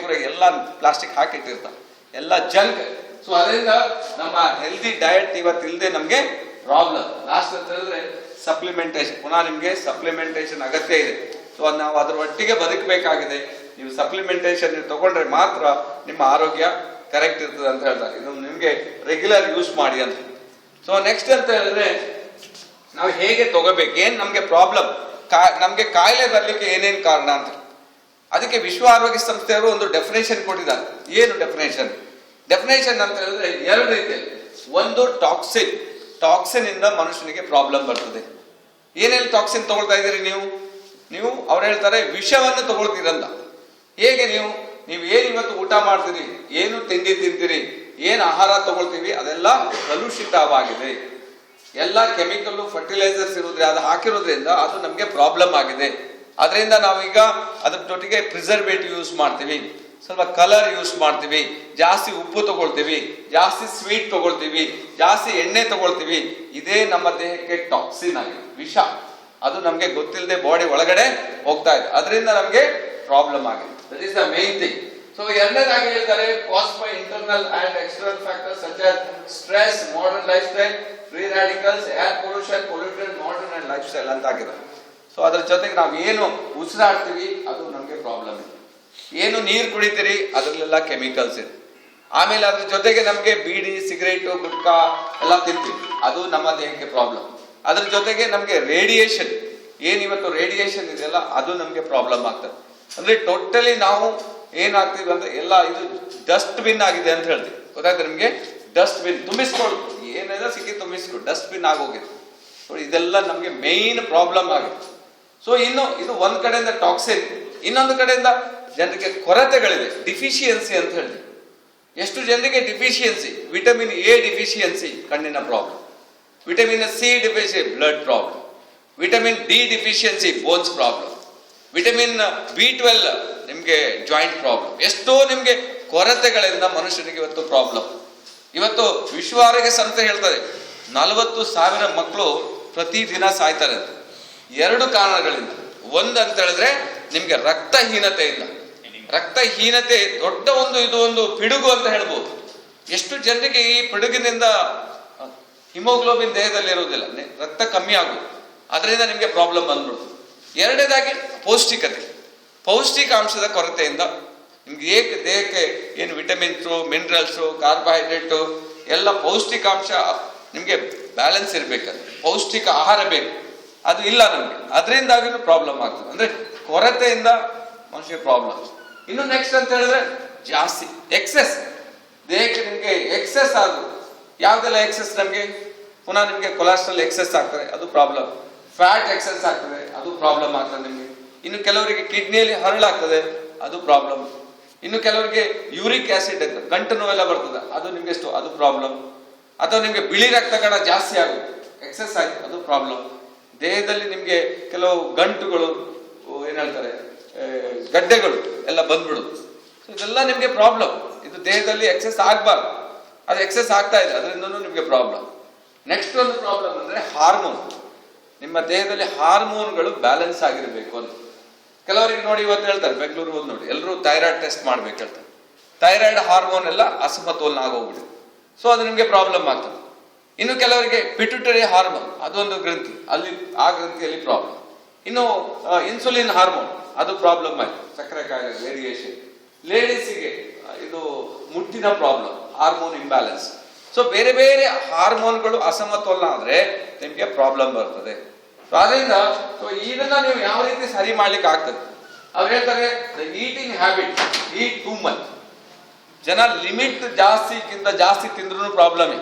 ಕುರೆ ಎಲ್ಲ ಪ್ಲಾಸ್ಟಿಕ್ ಹಾಕಿಟ್ಟಿರ್ತಾರೆ, ಎಲ್ಲ ಜಂಕ್. ಸೊ ಅದರಿಂದ ನಮ್ಮ ಹೆಲ್ದಿ ಡಯಟ್ ಇವತ್ತು ಇಲ್ಲದೆ ನಮ್ಗೆ ಪ್ರಾಬ್ಲಮ್. ಲಾಸ್ಟ್ ಅಂತ ಹೇಳಿದ್ರೆ ಸಪ್ಲಿಮೆಂಟೇಶನ್. ಪುನಃ ನಿಮ್ಗೆ ಸಪ್ಲಿಮೆಂಟೇಶನ್ ಅಗತ್ಯ ಇದೆ. ಸೊ ನಾವು ಅದ್ರ ಒಟ್ಟಿಗೆ ಬದುಕಬೇಕಾಗಿದೆ. ನೀವು ಸಪ್ಲಿಮೆಂಟೇಶನ್ ತಗೊಂಡ್ರೆ ಮಾತ್ರ ನಿಮ್ಮ ಆರೋಗ್ಯ ಕರೆಕ್ಟ್ ಇರ್ತದೆ ಅಂತ ಹೇಳ್ತಾರೆ. ಇದು ನಿಮ್ಗೆ ರೆಗ್ಯುಲರ್ ಯೂಸ್ ಮಾಡಿ ಅಂತ. ಸೊ ನೆಕ್ಸ್ಟ್ ಅಂತ ಹೇಳಿದ್ರೆ ನಾವು ಹೇಗೆ ತಗೋಬೇಕು, ಏನ್ ನಮ್ಗೆ ಪ್ರಾಬ್ಲಮ್, ನಮ್ಗೆ ಕಾಯಿಲೆ ಬರ್ಲಿಕ್ಕೆ ಏನೇನ್ ಕಾರಣ ಅಂತ. ಅದಕ್ಕೆ ವಿಶ್ವ ಆರೋಗ್ಯ ಸಂಸ್ಥೆಯವರು ಒಂದು ಡೆಫಿನೇಷನ್ ಕೊಟ್ಟಿದ್ದಾರೆ. ಏನು ಡೆಫಿನೇಷನ್? ಡೆಫಿನೇಷನ್ ಅಂತ ಹೇಳಿದ್ರೆ ಎರಡು ರೀತಿಯಲ್ಲಿ. ಒಂದು ಟಾಕ್ಸಿನ್. ಟಾಕ್ಸಿನ್ ಇಂದ ಮನುಷ್ಯನಿಗೆ ಪ್ರಾಬ್ಲಮ್ ಬರ್ತದೆ. ಏನೇನು ಟಾಕ್ಸಿನ್ ತಗೊಳ್ತಾ ಇದ್ದೀರಿ ನೀವು ಅವ್ರು ಹೇಳ್ತಾರೆ ವಿಷವನ್ನು ತಗೊಳ್ತೀರಂತ. ಹೇಗೆ ನೀವು ಏನ್ ಇವತ್ತು ಊಟ ಮಾಡ್ತೀರಿ, ಏನು ತಿಂಡಿ ತಿಂತೀರಿ, ಏನ್ ಆಹಾರ ತಗೊಳ್ತೀವಿ, ಅದೆಲ್ಲ ಕಲುಷಿತವಾಗಿದೆ. ಎಲ್ಲ ಕೆಮಿಕಲ್ ಫರ್ಟಿಲೈಸರ್ಸ್ ಇರೋದ್ರೆ ಅದು ಹಾಕಿರೋದ್ರಿಂದ ಅದು ನಮ್ಗೆ ಪ್ರಾಬ್ಲಮ್ ಆಗಿದೆ. ಅದರಿಂದ ನಾವೀಗ ಅದ್ರ ಜೊತೆಗೆ ಪ್ರಿಸರ್ವೇಟಿವ್ ಯೂಸ್ ಮಾಡ್ತೀವಿ, ಸ್ವಲ್ಪ ಕಲರ್ ಯೂಸ್ ಮಾಡ್ತೀವಿ, ಜಾಸ್ತಿ ಉಪ್ಪು ತಗೊಳ್ತೀವಿ, ಜಾಸ್ತಿ ಸ್ವೀಟ್ ತಗೊಳ್ತೀವಿ, ಜಾಸ್ತಿ ಎಣ್ಣೆ ತಗೊಳ್ತೀವಿ. ಇದೇ ನಮ್ಮ ದೇಹಕ್ಕೆ ಟಾಕ್ಸಿನ್ ಆಗಿದೆ, ವಿಷ. ಅದು ನಮ್ಗೆ ಗೊತ್ತಿಲ್ಲದೆ ಬಾಡಿ ಒಳಗಡೆ ಹೋಗ್ತಾ ಇದೆ. ಅದರಿಂದ ನಮ್ಗೆ ಪ್ರಾಬ್ಲಮ್ ಆಗಿದೆ. That is the main thing. So ಎರಡನೇದಾಗಿ ಹೇಳ್ತಾರೆ, cause by internal and external factors such as stress, modern lifestyle, free radicals, air pollution, polluted modern and lifestyle ಅಂತ ಆಗಿದ್ದಾರೆ. ಸೊ ಅದ್ರ ಜೊತೆಗೆ ನಾವು ಏನು ಉಸಿರಾಡ್ತೀವಿ ಅದು ನಮ್ಗೆ ಪ್ರಾಬ್ಲಮ್ ಇದೆ. ಏನು ನೀರು ಕುಡಿತೀರಿ ಅದ್ರಲ್ಲೆಲ್ಲ ಕೆಮಿಕಲ್ಸ್ ಇದೆ. ಆಮೇಲೆ ಅದ್ರ ಜೊತೆಗೆ ನಮ್ಗೆ ಬೀಡಿ, ಸಿಗರೇಟು, ಗುಟ್ಕಾ ಎಲ್ಲ ತಿಂತೀವಿ, ಅದು ನಮ್ಮ ದೇಹಕ್ಕೆ ಪ್ರಾಬ್ಲಮ್. ಅದ್ರ ಜೊತೆಗೆ ನಮ್ಗೆ ರೇಡಿಯೇಷನ್, ಏನಿವತ್ತು ರೇಡಿಯೇಷನ್ ಇದೆಯಲ್ಲ ಅದು ನಮ್ಗೆ ಪ್ರಾಬ್ಲಮ್ ಆಗ್ತದೆ. ಅಂದ್ರೆ ಟೋಟಲಿ ನಾವು ಏನಾಗ್ತೀವಿ ಅಂದ್ರೆ ಎಲ್ಲ ಇದು ಡಸ್ಟ್ ಬಿನ್ ಆಗಿದೆ ಅಂತ ಹೇಳ್ತೀವಿ. ಗೊತ್ತಾಯ್ತು ನಿಮ್ಗೆ? ಡಸ್ಟ್ ಬಿನ್ ತುಂಬಿಸ್ಕೊಳ್ಳಿ, ಏನೆಲ್ಲ ಸಿಕ್ಕಿ ತುಂಬಿಸ್ಕೊಳ್ಳಿ, ಡಸ್ಟ್ ಬಿನ್ ಆಗೋಗಿದೆ. ಇದೆಲ್ಲ ನಮ್ಗೆ ಮೇನ್ ಪ್ರಾಬ್ಲಮ್ ಆಗಿದೆ. ಸೊ ಇದು ಒಂದ್ ಕಡೆಯಿಂದ ಟಾಕ್ಸಿನ್, ಇನ್ನೊಂದು ಕಡೆಯಿಂದ ಜನರಿಗೆ ಕೊರತೆಗಳಿದೆ, ಡಿಫಿಷಿಯನ್ಸಿ ಅಂತ ಹೇಳಿ. ಎಷ್ಟು ಜನರಿಗೆ ಡಿಫಿಷಿಯನ್ಸಿ? ವಿಟಮಿನ್ ಎ ಡಿಫಿಷಿಯನ್ಸಿ ಕಣ್ಣಿನ problem, vitamin C deficiency blood problem, vitamin D deficiency bones problem, vitamin B12 ನಿಮ್ಗೆ ಜಾಯಿಂಟ್ ಪ್ರಾಬ್ಲಮ್. ಎಷ್ಟೋ ನಿಮ್ಗೆ ಕೊರತೆಗಳಿಂದ ಮನುಷ್ಯನಿಗೆ ಇವತ್ತು ಪ್ರಾಬ್ಲಮ್. ಇವತ್ತು ವಿಶ್ವ ಆರೋಗ್ಯ ಸಂಸ್ಥೆ ಹೇಳ್ತಾರೆ 40,000 ಮಕ್ಕಳು ಪ್ರತಿದಿನ ಸಾಯ್ತಾರೆ ಅಂತ. 2 ಕಾರಣಗಳಿಂದ. ಒಂದು ಅಂತ ಹೇಳಿದ್ರೆ ನಿಮ್ಗೆ ರಕ್ತಹೀನತೆಯಿಂದ. ರಕ್ತಹೀನತೆ ದೊಡ್ಡ ಒಂದು ಪಿಡುಗು ಅಂತ ಹೇಳ್ಬೋದು. ಎಷ್ಟು ಜನರಿಗೆ ಈ ಪಿಡುಗಿನಿಂದ ಹಿಮೋಗ್ಲೋಬಿನ್ ದೇಹದಲ್ಲಿ ಇರುವುದಿಲ್ಲ, ರಕ್ತ ಕಮ್ಮಿ ಆಗುದು. ಅದರಿಂದ ನಿಮಗೆ ಪ್ರಾಬ್ಲಮ್ ಬಂದ್ಬಿಡುತ್ತೆ. ಎರಡನೇದಾಗಿ ಪೌಷ್ಟಿಕಾಂಶದ ಕೊರತೆಯಿಂದ ನಿಮ್ಗೆ ದೇಹಕ್ಕೆ ಏನು ವಿಟಮಿನ್ಸು, ಮಿನರಲ್ಸು, ಕಾರ್ಬೋಹೈಡ್ರೇಟು ಎಲ್ಲ ಪೌಷ್ಟಿಕಾಂಶ ನಿಮಗೆ ಬ್ಯಾಲೆನ್ಸ್ ಇರಬೇಕಂದ್ರೆ ಪೌಷ್ಟಿಕ ಆಹಾರ ಬೇಕು, ಅದು ಇಲ್ಲ ನಮಗೆ. ಅದರಿಂದಾಗಿನೂ ಪ್ರಾಬ್ಲಮ್ ಆಗ್ತದೆ. ಅಂದ್ರೆ ಕೊರತೆಯಿಂದ ಮನುಷ್ಯ ಪ್ರಾಬ್ಲಮ್. ಇನ್ನು ನೆಕ್ಸ್ಟ್ ಅಂತ ಹೇಳಿದ್ರೆ ಜಾಸ್ತಿ ಎಕ್ಸೆಸ್, ದೇಹಕ್ಕೆ ನಿಮಗೆ ಎಕ್ಸೆಸ್ ಆಗೋದು. ಯಾವ್ದೆಲ್ಲ ಎಕ್ಸೆಸ್? ನಮಗೆ ಪುನಃ ನಿಮಗೆ ಕೊಲೆಸ್ಟ್ರಾಲ್ ಎಕ್ಸೆಸ್ ಆಗ್ತದೆ, ಅದು ಪ್ರಾಬ್ಲಮ್. ಫ್ಯಾಟ್ ಎಕ್ಸೆಸ್ ಆಗ್ತದೆ, ಅದು ಪ್ರಾಬ್ಲಮ್ ಆಗ್ತದೆ ನಿಮಗೆ. ಇನ್ನು ಕೆಲವರಿಗೆ ಕಿಡ್ನಿಯಲ್ಲಿ ಹರಳಾಗ್ತದೆ, ಅದು ಪ್ರಾಬ್ಲಮ್. ಇನ್ನು ಕೆಲವರಿಗೆ ಯೂರಿಕ್ ಆಸಿಡ್ ಅಂತ ಗಂಟು ನೋವೆಲ್ಲ ಬರ್ತದೆ, ಅದು ನಿಮಗೆ ಅದು ಪ್ರಾಬ್ಲಮ್. ಅಥವಾ ನಿಮಗೆ ಬಿಳಿ ರಕ್ತ ಕಣ ಜಾಸ್ತಿ ಆಗುತ್ತೆ, ಎಕ್ಸೆಸ್ ಆಗಿ, ಅದು ಪ್ರಾಬ್ಲಮ್. ದೇಹದಲ್ಲಿ ನಿಮಗೆ ಕೆಲವು ಗಂಟುಗಳು ಏನ್ ಹೇಳ್ತಾರೆ ಗಡ್ಡೆಗಳು ಎಲ್ಲ ಬಂದ್ಬಿಡುತ್ತೆ. ಇದೆಲ್ಲ ನಿಮಗೆ ಪ್ರಾಬ್ಲಮ್. ಇದು ದೇಹದಲ್ಲಿ ಎಕ್ಸೆಸ್ ಆಗ್ಬಾರ್ದು, ಅದು ಎಕ್ಸೆಸ್ ಆಗ್ತಾ ಇದೆ, ಅದರಿಂದನೂ ನಿಮಗೆ ಪ್ರಾಬ್ಲಮ್. ನೆಕ್ಸ್ಟ್ ಒಂದು ಪ್ರಾಬ್ಲಮ್ ಅಂದ್ರೆ ಹಾರ್ಮೋನ್. ನಿಮ್ಮ ದೇಹದಲ್ಲಿ ಹಾರ್ಮೋನ್ಗಳು ಬ್ಯಾಲೆನ್ಸ್ ಆಗಿರಬೇಕು ಅಂತ. ಕೆಲವರಿಗೆ ನೋಡಿ ಇವತ್ತು ಹೇಳ್ತಾರೆ, ಬೆಂಗಳೂರು ಹೋಗಿ ನೋಡಿ, ಎಲ್ಲರೂ ಥೈರಾಯ್ಡ್ ಟೆಸ್ಟ್ ಮಾಡ್ಬೇಕು ಹೇಳ್ತಾರೆ. ಥೈರಾಯ್ಡ್ ಹಾರ್ಮೋನ್ ಎಲ್ಲ ಅಸಮತೋಲನ ಆಗೋಗ್ಬಿಡುತ್ತೆ. ಸೊ ಅದು ನಿಮಗೆ ಪ್ರಾಬ್ಲಮ್ ಆಗ್ತದೆ. ಇನ್ನು ಕೆಲವರಿಗೆ ಪಿಟ್ಯೂಟರಿ ಹಾರ್ಮೋನ್, ಅದೊಂದು ಗ್ರಂಥಿ, ಅಲ್ಲಿ ಆ ಗ್ರಂಥಿಯಲ್ಲಿ ಪ್ರಾಬ್ಲಮ್. ಇನ್ನು ಇನ್ಸುಲಿನ್ ಹಾರ್ಮೋನ್, ಅದು ಪ್ರಾಬ್ಲಮ್ ಆಯ್ತು, ಸಕ್ಕರೆ ಕಾಯಿಲೆ, ವೇರಿಯೇಷನ್. ಲೇಡೀಸಿಗೆ ಇದು ಮುಟ್ಟಿನ ಪ್ರಾಬ್ಲಮ್, ಹಾರ್ಮೋನ್ ಇಂಬ್ಯಾಲೆನ್ಸ್. ಸೊ ಬೇರೆ ಬೇರೆ ಹಾರ್ಮೋನ್ಗಳು ಅಸಮತೋಲನ ಆದ್ರೆ ನಿಮಗೆ ಪ್ರಾಬ್ಲಮ್ ಬರ್ತದೆ. ಅದರಿಂದ ಇದನ್ನ ನೀವು ಯಾವ ರೀತಿ ಸರಿ ಮಾಡ್ಲಿಕ್ಕೆ ಆಗ್ತದೆ? ಅವ್ರು ಹೇಳ್ತಾರೆ ಈಟಿಂಗ್ ಹ್ಯಾಬಿಟ್, ಈಟ್ ಟೂ ಮಚ್. ಜನ ಲಿಮಿಟ್ ಜಾಸ್ತಿ ತಿಂದ್ರೂ ಪ್ರಾಬ್ಲಮ್.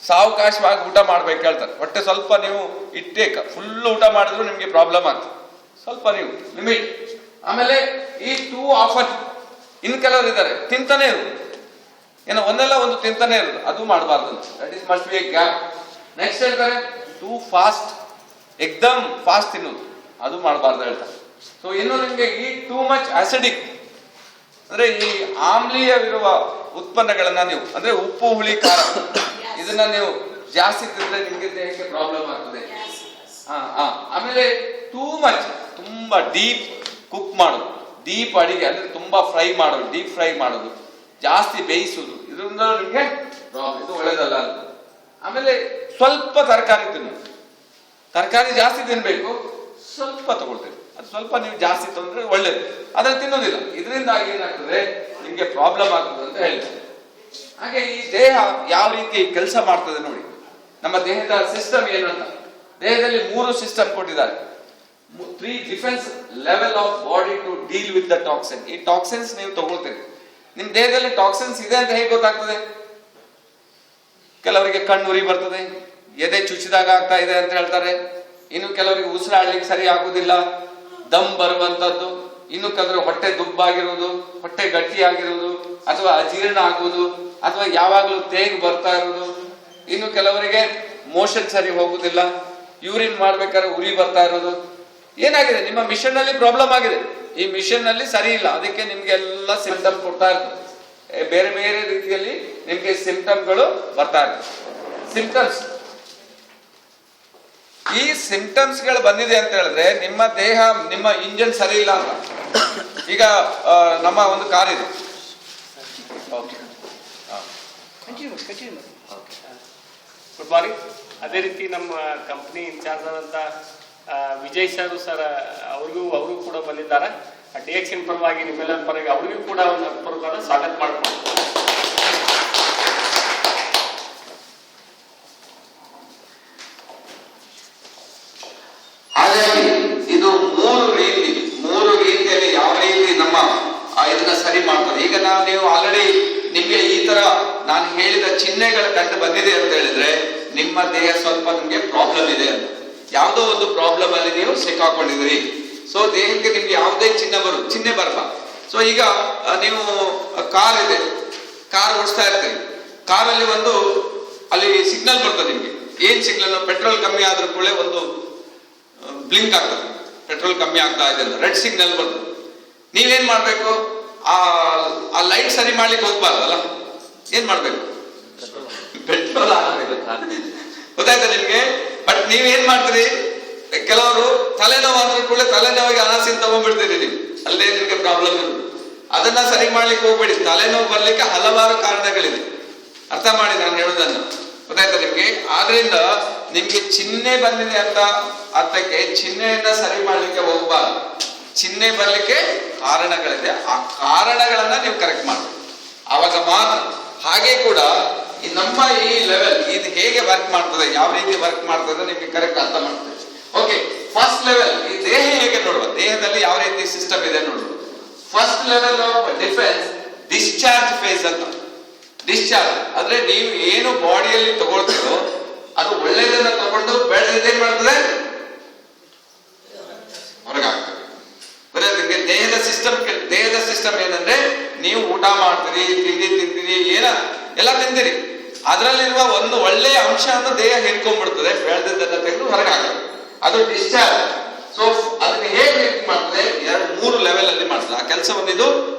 ಸಾವಕಾಶವಾಗಿ ಊಟ ಮಾಡ್ಬೇಕು ಹೇಳ್ತಾರೆ. ಹೊಟ್ಟೆ ಸ್ವಲ್ಪ ನೀವು ಇಟ್ಟೇಕ ಫುಲ್ ಊಟ ಮಾಡಿದ್ರು ನಿಮ್ಗೆ ಪ್ರಾಬ್ಲಮ್ ಆಗ್ತದೆ. ಸ್ವಲ್ಪ ನೀವು ಲಿಮಿಟ್. ಆಮೇಲೆ ಈ ಟೂ ಆಫರ್. ಇನ್ ಕೆಲವರು ಇದ್ದಾರೆ ತಿಂತಾನೆ ಇರು, ಏನೋ ಒಂದೆಲ್ಲ ಒಂದು ತಿಂತಾನೆ ಇರೋದು, ಅದು ಮಾಡಬಾರ್ದು. That is must be A gap. Next ಹೇಳ್ತಾರೆ ಟೂ ಫಾಸ್ಟ್, ಎಕ್ದಮ್ ಫಾಸ್ಟ್ ತಿನ್ನೋದು, ಅದು ಮಾಡಬಾರ್ದು ಹೇಳ್ತಾರೆ. ಸೊ ಇನ್ನು ನಿಮ್ಗೆ ಈ ಟೂ ಮಚ್ ಆಸಿಡಿಕ್ ಅಂದ್ರೆ ಈ ಆಮ್ಲೀಯವಿರುವ ಉತ್ಪನ್ನಗಳನ್ನ ನೀವು ಅಂದ್ರೆ ಉಪ್ಪು, ಹುಳಿ, ಖಾರ ಇದನ್ನ ನೀವು ಜಾಸ್ತಿ ತಿಂದ್ರೆ ನಿಮ್ಗೆ ದೇಹಕ್ಕೆ ಪ್ರಾಬ್ಲಮ್ ಆಗ್ತದೆ. ಆಮೇಲೆ ಟೂ ಮಚ್ ತುಂಬಾ ಡೀಪ್ ಕುಕ್ ಮಾಡೋದು, ಡೀಪ್ ಅಡಿಗೆ ಅಂದ್ರೆ ತುಂಬಾ ಫ್ರೈ ಮಾಡೋದು, ಡೀಪ್ ಫ್ರೈ ಮಾಡೋದು, ಜಾಸ್ತಿ ಬೇಯಿಸುವುದು, ಇದರಿಂದ ನಿಮ್ಗೆ ಪ್ರಾಬ್ಲಮ್, ಇದು ಒಳ್ಳೇದಲ್ಲ ಅಂತ. ಆಮೇಲೆ ಸ್ವಲ್ಪ ತರಕಾರಿ ತಿನ್ನೋದು, ತರಕಾರಿ ಜಾಸ್ತಿ ತಿನ್ಬೇಕು, ಸ್ವಲ್ಪ ತಗೊಳ್ತೇವೆ, ಅದು ಸ್ವಲ್ಪ ನೀವು ಜಾಸ್ತಿ ತಂದ್ರೆ ಒಳ್ಳೇದು, ಅದನ್ನ ತಿನ್ನೋದಿಲ್ಲ. ಇದರಿಂದಾಗಿ ಏನಾಗ್ತದೆ ನಿಮ್ಗೆ ಪ್ರಾಬ್ಲಮ್ ಆಗ್ತದೆ ಅಂತ ಹೇಳ್ತಾರೆ. ಹಾಗೆ ಈ ದೇಹ ಯಾವ ರೀತಿ ಕೆಲಸ ಮಾಡ್ತದೆ ನೋಡಿ. ನಮ್ಮ ದೇಹದ ಸಿಸ್ಟಮ್ ಏನಂತ, ದೇಹದಲ್ಲಿ 3 ಸಿಸ್ಟಮ್ ಕೊಟ್ಟಿದ್ದಾರೆ. 3 defence level of body to deal with the toxin. ಈ ಟಾಕ್ಸಿನ್ಸ್ ನೀವು ತಗೊಳ್ತೀರಿ. ನಿಮ್ ದೇಹದಲ್ಲಿ ಟಾಕ್ಸಿನ್ಸ್ ಇದೆ ಅಂತ ಹೇಗೆ ಗೊತ್ತಾಗ್ತದೆ? ಕೆಲವರಿಗೆ ಕಣ್ಣು ಉರಿ ಬರ್ತದೆ, ಎದೆ ಚುಚ್ಚಿದಾಗ ಆಗ್ತಾ ಇದೆ ಅಂತ ಹೇಳ್ತಾರೆ. ಇನ್ನು ಕೆಲವರಿಗೆ ಉಸಿರಾಡ್ಲಿಕ್ಕೆ ಸರಿ ಆಗುದಿಲ್ಲ, ದಮ್ ಬರುವಂತದ್ದು. ಇನ್ನು ಕೆಲವರು ಹೊಟ್ಟೆ ದುಬ್ಬಾಗಿರುವುದು, ಹೊಟ್ಟೆ ಗಟ್ಟಿಯಾಗಿರುವುದು, ಅಥವಾ ಅಜೀರ್ಣ ಆಗುವುದು, ಅಥವಾ ಯಾವಾಗಲೂ ತೇಗು ಬರ್ತಾ ಇರುವುದು. ಇನ್ನು ಕೆಲವರಿಗೆ ಮೋಷನ್ ಸರಿ ಹೋಗುದಿಲ್ಲ, ಯೂರಿನ್ ಮಾಡ್ಬೇಕಾದ್ರೆ ಉರಿ ಬರ್ತಾ ಇರೋದು. ಏನಾಗಿದೆ? ನಿಮ್ಮ ಮಿಷನ್ ನಲ್ಲಿ ಪ್ರಾಬ್ಲಮ್ ಆಗಿದೆ, ಈ ಮಿಷನ್ ನಲ್ಲಿ ಸರಿ ಇಲ್ಲ, ಅದಕ್ಕೆ ನಿಮ್ಗೆ ಎಲ್ಲ ಸಿಂಪ್ಟಮ್ ಕೊಡ್ತಾ ಇರ್ತದೆ. ಬೇರೆ ಬೇರೆ ರೀತಿಯಲ್ಲಿ ನಿಮ್ಗೆ ಸಿಂಪ್ಟಮ್ಗಳು ಬರ್ತಾ ಇರ್ತದೆ. ಸಿಂಪ್ಟಮ್ಸ್, ಈ ಸಿಂಪ್ಟಮ್ಸ್ ಗಳು ಬಂದಿದೆ ಅಂತ ಹೇಳಿದ್ರೆ ನಿಮ್ಮ ದೇಹ, ನಿಮ್ಮ ಇಂಜಿನ್ ಸರಿ ಇಲ್ಲ ಅಂತ. ಈಗ ನಮ್ಮ ಒಂದು ಕಾರ್ ಇದೆ, ಗುಡ್ ಮಾರ್ನಿಂಗ್. ಅದೇ ರೀತಿ ನಮ್ಮ ಕಂಪ್ನಿ ಇನ್ಚಾರ್ಜ್ ಆದಂತ ವಿಜಯ್ ಸರ್ ಅವರು ಕೂಡ ಬಂದಿದ್ದಾರೆ. DXN ಪರವಾಗಿ ನಿಮ್ಮೆಲ್ಲರ ಪರವಾಗಿ ಅವರಿಗೂ ಕೂಡ ಒಂದು ಅಪೂರ್ವವಾದ ಸ್ವಾಗತ ಮಾಡ್ಕೊಂಡು ಇದು ಮೂರು ರೀತಿಯಲ್ಲಿ ಯಾವ ರೀತಿ ನಮ್ಮ ಇದನ್ನ ಸರಿ ಮಾಡ್ತಾರೆ. ಈಗ ನೀವು ಆಲ್ರೆಡಿ ನಿಮ್ಗೆ ಈ ತರ ನಾನು ಹೇಳಿದ ಚಿಹ್ನೆಗಳ ಕಂಡು ಬಂದಿದೆ ಅಂತ ಹೇಳಿದ್ರೆ ನಿಮ್ಮ ದೇಹ ಸ್ವಲ್ಪ ನಿಮ್ಗೆ ಪ್ರಾಬ್ಲಮ್ ಇದೆ ಅಂತ, ಯಾವುದೋ ಒಂದು ಪ್ರಾಬ್ಲಮ್ ಅಲ್ಲಿ ನೀವು ಸಿಕ್ಕಾಕೊಂಡಿದ್ರಿ. ಸೊ ದೇಹಕ್ಕೆ ನಿಮ್ಗೆ ಯಾವುದೇ ಚಿಹ್ನೆ ಬರಲ್ಲ. ಸೊ ಈಗ ನೀವು ಕಾರ್ ಇದೆ, ಕಾರ್ ಓಡಿಸ್ತಾ ಇರ್ತೀರಿ, ಕಾರಲ್ಲಿ ಅಲ್ಲಿ ಸಿಗ್ನಲ್ ಬರ್ತದೆ ನಿಮ್ಗೆ. ಏನ್ ಸಿಗ್ನಲ್? ಪೆಟ್ರೋಲ್ ಕಮ್ಮಿ ಆದ್ರೂ ಕೂಡ ಒಂದು ಬ್ಲಿಂಕ್ ಆಗ್ತದೆ, ಪೆಟ್ರೋಲ್ ಕಮ್ಮಿ ಆಗ್ತಾ ಇದೆ ಅಂತ ರೆಡ್ ಸಿಗ್ನಲ್ ಬರ್ತದೆ. ನೀವೇನ್ ಮಾಡ್ಬೇಕು? ಆ ಲೈಟ್ ಸರಿ ಮಾಡ್ಲಿಕ್ಕೆ ಹೋಗ್ಬಾರ್ದಲ್ಲ, ಏನ್ ಮಾಡ್ಬೇಕು? ಪೆಟ್ರೋಲ್ ಗೊತ್ತಾಯ್ತಾ ನಿಮ್ಗೆ? ಬಟ್ ನೀವೇನ್ ಮಾಡ್ತೀರಿ? ಕೆಲವರು ತಲೆನೋವು ಆದ್ರೂ ಕೂಡ ತಲೆನೋವಿಗೆ ಅನಾಸಿನ್ ತಗೊಂಡ್ಬಿಡ್ತೀರಿ ನೀವು, ಅಲ್ಲೇ ನಿಮ್ಗೆ ಪ್ರಾಬ್ಲಮ್ ಇರುತ್ತೆ. ಅದನ್ನ ಸರಿ ಮಾಡ್ಲಿಕ್ಕೆ ಹೋಗ್ಬೇಡಿ. ತಲೆನೋವು ಬರ್ಲಿಕ್ಕೆ ಹಲವಾರು ಕಾರಣಗಳಿದೆ, ಅರ್ಥ ಮಾಡಿ ನಾನು ಹೇಳೋದನ್ನ, ಗೊತ್ತಾಯ್ತಾ ನಿಮ್ಗೆ? ಆದ್ರಿಂದ ನಿಮ್ಗೆ ಚಿಹ್ನೆ ಬಂದಿದೆ ಅಂತ ಅರ್ಥಕ್ಕೆ ಚಿಹ್ನೆಯನ್ನ ಸರಿ ಮಾಡ್ಲಿಕ್ಕೆ ಹೋಗಬಾರ್ದು. ಚಿಹ್ನೆ ಬರ್ಲಿಕ್ಕೆ ಕಾರಣಗಳಿದೆ, ಆ ಕಾರಣಗಳನ್ನ ನೀವು ಕರೆಕ್ಟ್ ಮಾಡ್ಬೇಕು, ಅವಾಗ ಮಾತ್ರ. ಹಾಗೆ ಕೂಡ ನಮ್ಮ ಈ ಲೆವೆಲ್ ಇದು ಹೇಗೆ ವರ್ಕ್ ಮಾಡ್ತದೆ, ಯಾವ ರೀತಿ ವರ್ಕ್ ಮಾಡ್ತದೆ ನಿಮ್ಗೆ ಕರೆಕ್ಟ್ ಅರ್ಥ ಮಾಡ್ತದೆ. ಓಕೆ, ಫಸ್ಟ್ ಲೆವೆಲ್ ಈ ದೇಹ ಹೇಗೆ ನೋಡುವ, ದೇಹದಲ್ಲಿ ಯಾವ ರೀತಿ ಸಿಸ್ಟಮ್ ಇದೆ ನೋಡುವ. First level of defence discharge phase ಅಂತ. ಡಿಸ್ಚಾರ್ಜ್ ಅಂದ್ರೆ ನೀವು ಏನು ಬಾಡಿಯಲ್ಲಿ ತಗೊಳ್ತೀರೋ ಅದು ಒಳ್ಳೆಯದನ್ನ ತಗೊಂಡು ಬೆಳೆದ ಏನ್ ಮಾಡ್ತದೆ, ಹೊರಗಾಗ್ತದೆ. ನಿಮಗೆ ದೇಹದ ಸಿಸ್ಟಮ್ ಏನಂದ್ರೆ ನೀವು ಊಟ ಮಾಡ್ತೀರಿ, ತಿಂತೀರಿ, ಎಲ್ಲ ತಿಂತೀರಿ, ಅದರಲ್ಲಿರುವ ಒಂದು ಒಳ್ಳೆಯ ಅಂಶವನ್ನು ದೇಹ ಹಿಡ್ಕೊಂಡ್ಬಿಡ್ತದೆ, ಬೆಳೆದದನ್ನ ತೆಗೆದು ಹೊರಗಾಗ್ತದೆ, ಅದು ಡಿಸ್ಚಾರ್ಜ್. ಸೊ ಅದನ್ನ ಹೇಗೆ ಮಾಡ್ತದೆ, 3 ಲೆವೆಲ್ ಅಲ್ಲಿ ಮಾಡ್ತದೆ ಆ ಕೆಲಸವನ್ನು. ಇದು